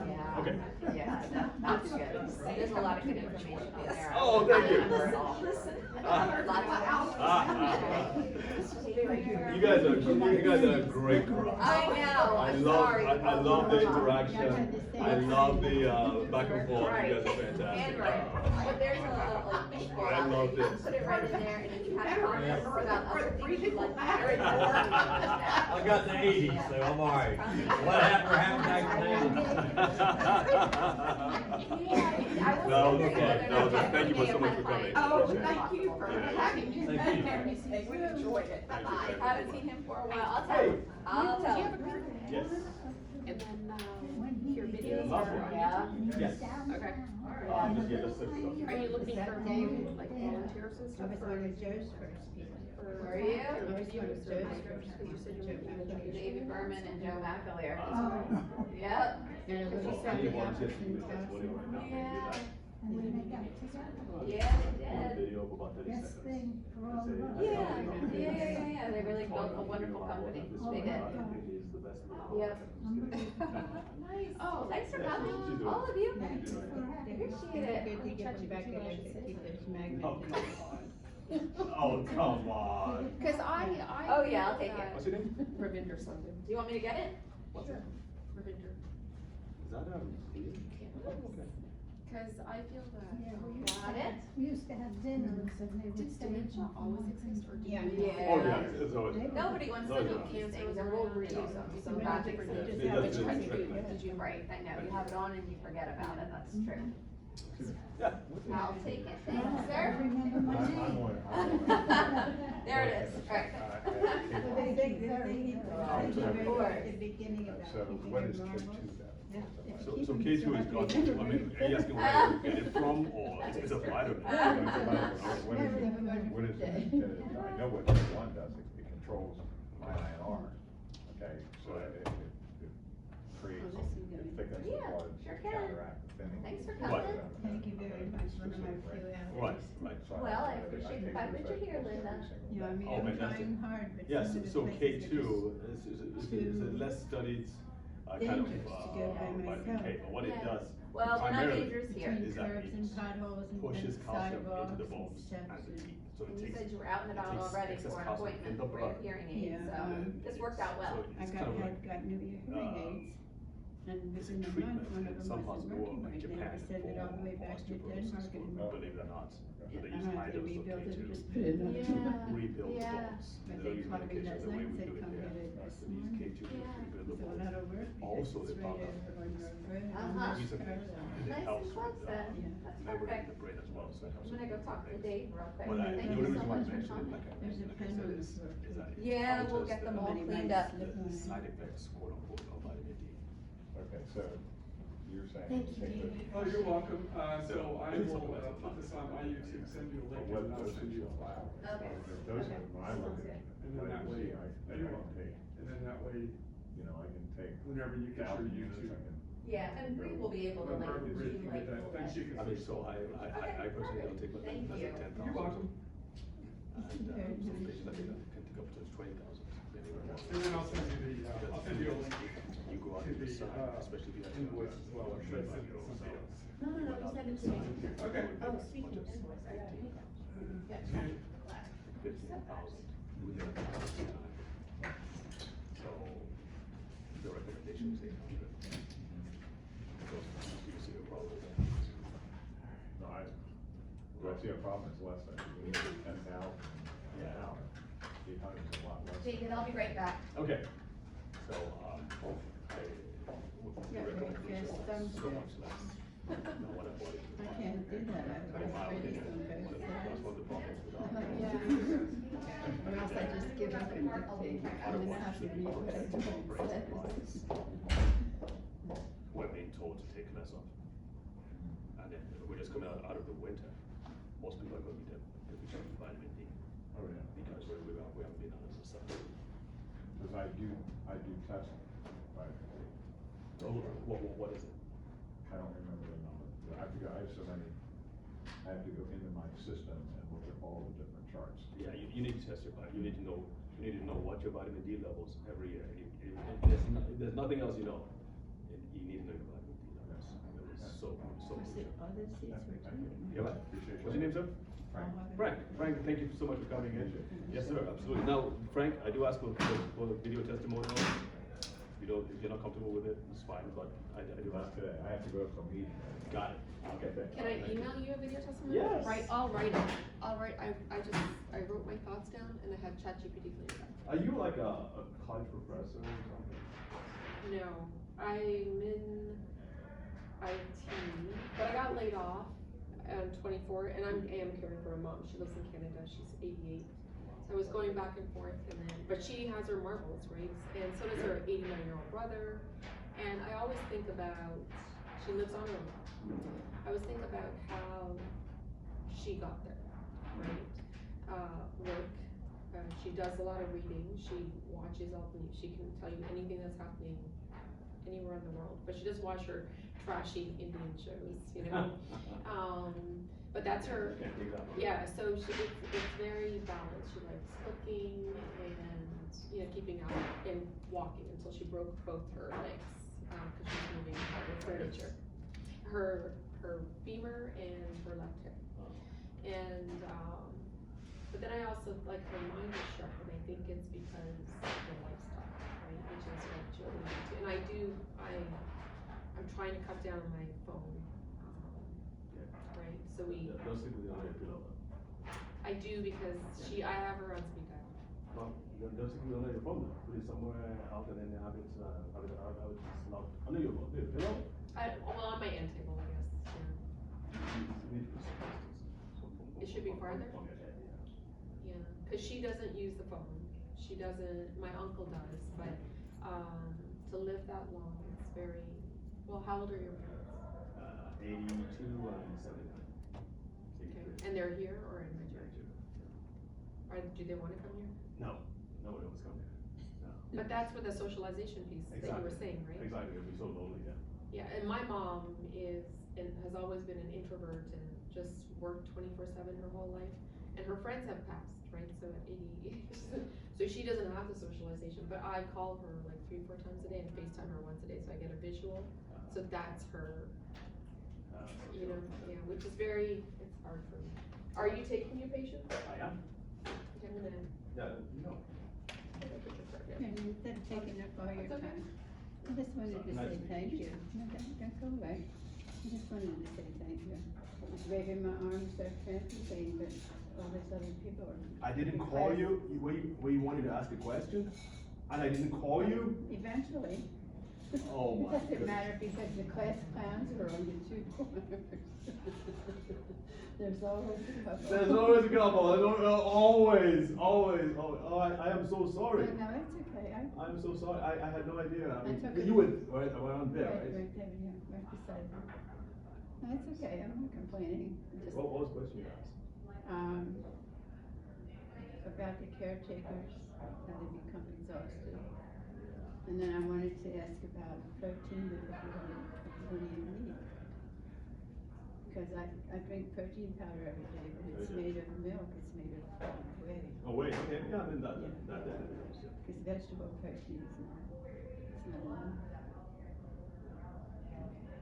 Yeah. Okay. Yeah, no, that's good. There's a lot of good information on there. Oh, thank you. You guys are a great crowd. I know, I'm love, sorry. I love the interaction. I love the back and forth. Right. You guys are fantastic. And right. But there's a I love this. Put it right in there, and if you have comments about other things you'd like to hear, I got the 80s, so I'm all right. What happened back No, okay. No, thank you so much for coming. Oh, Appreciate it. thank you for having me. Thank you. We enjoyed it. Thank you. Haven't seen him for a while. I'll tell him. I'll tell him. Yes. And then, your videos Love are. it. Yeah. Yes. Okay. Just get the stuff. Are you looking for like volunteers and stuff for? Where are you? You said you were David Berman and Joe McAleer. Oh. Yep. Well, I think one just do this testimonial right now. Maybe that. Yeah, they One did. video of about 30 seconds. Yeah. They really built a wonderful company. They did. Yep. Nice. Oh, thanks for coming, all of you. Appreciate it. Oh, come on. Oh, come on. Cause I. Oh, yeah, I'll take it. What's your name? Ravinder something. Do you want me to get it? What's it? Ravinder. Is that okay. Cause I feel that. Got it? We used to have dinners and they would Does dementia always exist or do you? Oh, yeah, it's always. Nobody wants to Always do around. these things, and we'll reuse them, so God fix it. Yeah, it does Did you, right, I know, you have it on and you forget about it, that's true. Yeah. I'll take it, thanks, sir. remember my name. There it is, right. They think they're eating. Of beginning about So what is K2 So K2 is not, I mean, are you asking where I get it from, or it's a vitamin? What is it? I know what K1 does, it controls my INR, okay, so it creates, it thickens the Yeah, blood sure to can. counteract the thinning. Thanks for Right. coming. Thank you very much, one of my few Right, right. So Well, I take appreciate the those fact that you're here, vegetables Linda. every single Yeah, I day. mean, Oh, I'm fantastic. trying hard, but Yes, some of the so places K2 just is a less studied kind of dangerous to go by vitamin K, myself. but what it Yeah. does Well, we're not primarily dangerous here. between is that curbs and potholes and pushes calcium into sidewalks the and bones steps and the and- teeth. So it You takes, said you were out and it about takes already excess for an calcium in appointment the for your blood. hearing Yeah, aids, so this worked out well. So I it's got, kind of had like, got new hearing aids, and within a treatment, month, one of and them some wasn't hospitals working like right, they Japan had to send it all the way back to osteoporosis, Denmark and. believe it or not. So they I use high had to doses of rebuild it, K2 or just put it on. Yeah. rebuild the Yeah. bones. But They they use called me medication last the way night, we said do it come here. get it this So they use morning. K2 to Yeah. rebuild the So bones. not over. Also, they It's found right out over on your road. Uh-huh. Use of it, and it Nice helps and close with then. Yeah. That's memory perfect. in the brain as well, so it helps. I'm gonna go with talk to things. Dave real quick. But Thank the you only so reason why I much for mention it, coming. There's a like I pen said, on is the floor. that it Yeah, we'll counters get them all Somebody cleaned might up. slip on the it. side effects, quote unquote, of vitamin D. Okay, so you're saying. Thank you, take the- David. Oh, you're welcome. So I Maybe will something like put that. this on my YouTube, send you a link, What and I'll dosage send you a you file. Okay. Those Okay. are my looking. And then that way, I can take, and then that way, you know, I can take. whenever you get your 1,000 units, YouTube. I can- Yeah, and Bree will be able to When like Barbara Bree can accumulate get that, all then that. she can. I mean, so I personally don't take less Thank than you. 10,000. You're welcome. And, some patients I think can take up to 20,000, maybe even more. And then I'll send you the, I'll send you a link You go out to to the the, side, especially if you have. invoice as well, or should I send it to somebody else? No, you send it to me. Okay. Oh, speaking of invoice, I gotta take that. Yeah. 15,000 within a month's time. So the recommendation is 800. So you see a problem with that? No, do I see a problem? It's less than, we need 10,000. Yeah. 800 is a lot less. David, I'll be right back. Okay, so, I would Yeah, recommend yes, so much less. No, when I bought it. I can't do that, I was afraid it's gonna go That's one of the problems with our. Yeah. Or else I just give up and dictate, and then I have to read what it says. We're being told to take less off. And then we're just coming out of the winter. Most people are going to be deficient in vitamin D. Oh, yeah. Because we haven't been honest and stuff. Because I do test vitamin D. Oh, what is it? I don't remember the number. I forgot, I have so many, I have to go into my system and look at all the different charts. Yeah, you need to test your vitamin. You need to know what your vitamin D levels every year. If there's nothing else you know, you need to know your vitamin D levels. It's so crucial. Other seats were taken. Yeah, right. What's your name, sir? Frank. Frank, thank you so much for coming in. Yes, sir, absolutely. Now, Frank, I do ask for the video testimonial. If you're not comfortable with it, it's fine, but I do Not ask. today, I have to go to a meeting. Got it. Okay, thank you. Can I Thank you. email you a video testimony? Yes. I'll write it. I wrote my thoughts down and I had ChatGPT clean it up. Are you like a college professor or something? No, I'm in IT, but I got laid off at 24, and I am caring for a mom. She lives in Canada. She's 88. So I was going back and forth, but she has her marbles, right? And so does her 89-year-old brother. And I always think about, she lives on her own. I always think about how she got there, right? Work. She does a lot of reading. She watches all the news. She can tell you anything that's happening anywhere in the world. But she does watch her trashy Indian shows, you know. But that's her. Yeah. So it's very balanced. She likes cooking and keeping out and walking until she broke both her legs because she's moving her furniture, her femur and her left hip. And but then I also like her mind is sharp, and I think it's because of the lifestyle, right? Which is what you're alluding to. And I'm trying to cut down on my phone, right? So Don't sleep with your leg pillow. I do because I have her on speed dial. Well, don't sleep with your phone though. Put it somewhere out and then have it not under your pillow. Well, on my end table, I guess. Yeah. It should be farther. Yeah, because she doesn't use the phone. She doesn't. My uncle does, but to live that long, it's very. Well, how old are your parents? 82 and 79. Okay, and they're here or in Nigeria? Do they want to come here? No, nobody wants to come here. No. But that's with the socialization piece that you were saying, right? Exactly, it'll be so lonely, yeah. Yeah, and my mom has always been an introvert and just worked 24/7 her whole life. And her friends have passed, right? So at 80, so she doesn't have the socialization. But I call her like 3-4 times a day and FaceTime her once a day, so I get a visual. So that's her, yeah, which is it's hard for me. Are you taking your patients? I am. Okay, I'm gonna. Yeah, no. And instead of taking up all your time, I just wanted to say thank you. No, don't go away. I just wanted to say thank you. Maybe my arms are cramping, but all these other people are. I didn't call you, where you wanted to ask a question, and I didn't call you? Eventually. Oh my It doesn't goodness. matter because the class clowns are on the 2 corners. There's always a couple. There's always a couple, always. Oh, I am so sorry. No, it's okay. I'm so sorry, I had no idea. I mean, That's okay. you were around there, Right right? there, yeah, right beside them. No, it's okay, I'm not complaining. Just, What was the question you asked? about the caretakers, how they become exhausted. And then I wanted to ask about protein that everybody even need. Because I drink protein powder every day, but it's made of milk, it's made of whey. Oh, wait, okay, yeah, I mean, that is, yeah. Because vegetable protein is not enough.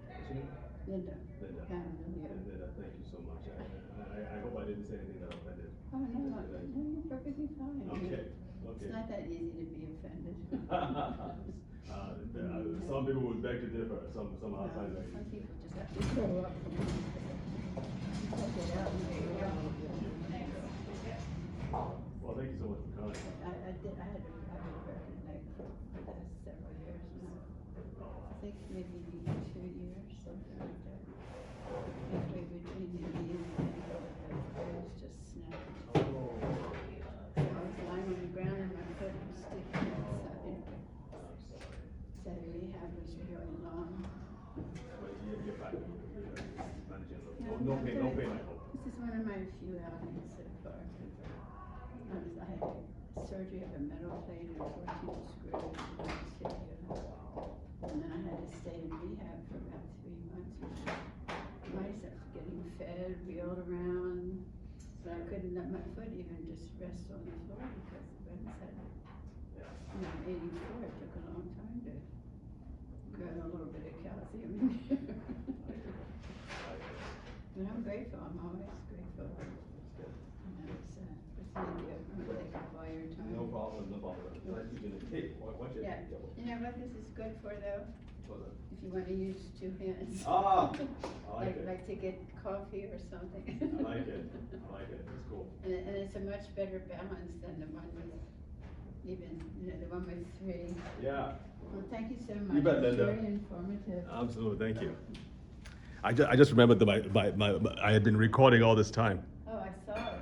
What's your name? Linda. Linda. Linda. Linda, thank you so much. I hope I didn't say anything that offended. Oh, no, you're perfectly fine. Okay. It's not that easy to be offended. Some people would beg to differ, some Well, outside ladies. some people just have to grow up. Take it out and grow up. Well, thank you so much for coming. I had a broken leg for the past several years now. I think maybe 2 years, something like that. halfway between the knee and the ankle, the nerves just snapped. So I was lying on the ground and my foot was sticking inside. So the rehab was really long. No pain, no pain, I hope. This is one of my few outings so far. I had surgery of a metal plate and 14 screws in my tibia. And then I had to stay in rehab for about 3 months, which was nice. I was getting fed, wheeled around. But I couldn't let my foot even just rest on the floor because the bones had, I'm 84, it took a long time to grow a little bit of calcium in there. But I'm grateful, I'm always grateful. And thank you, I'm gonna take up all your time. No problem, no problem. Nice to meet you. Hey, watch it. Yeah, you know what this is good for though? If you wanna use 2 hands. Ah, I like it. Like to get coffee or something. I like it, that's cool. And it's a much better balance than the one with, even, the one with 3. Yeah. Well, thank you so much. You bet, It's Linda. very informative. Absolutely, thank you. I just remembered that I had been recording all this time.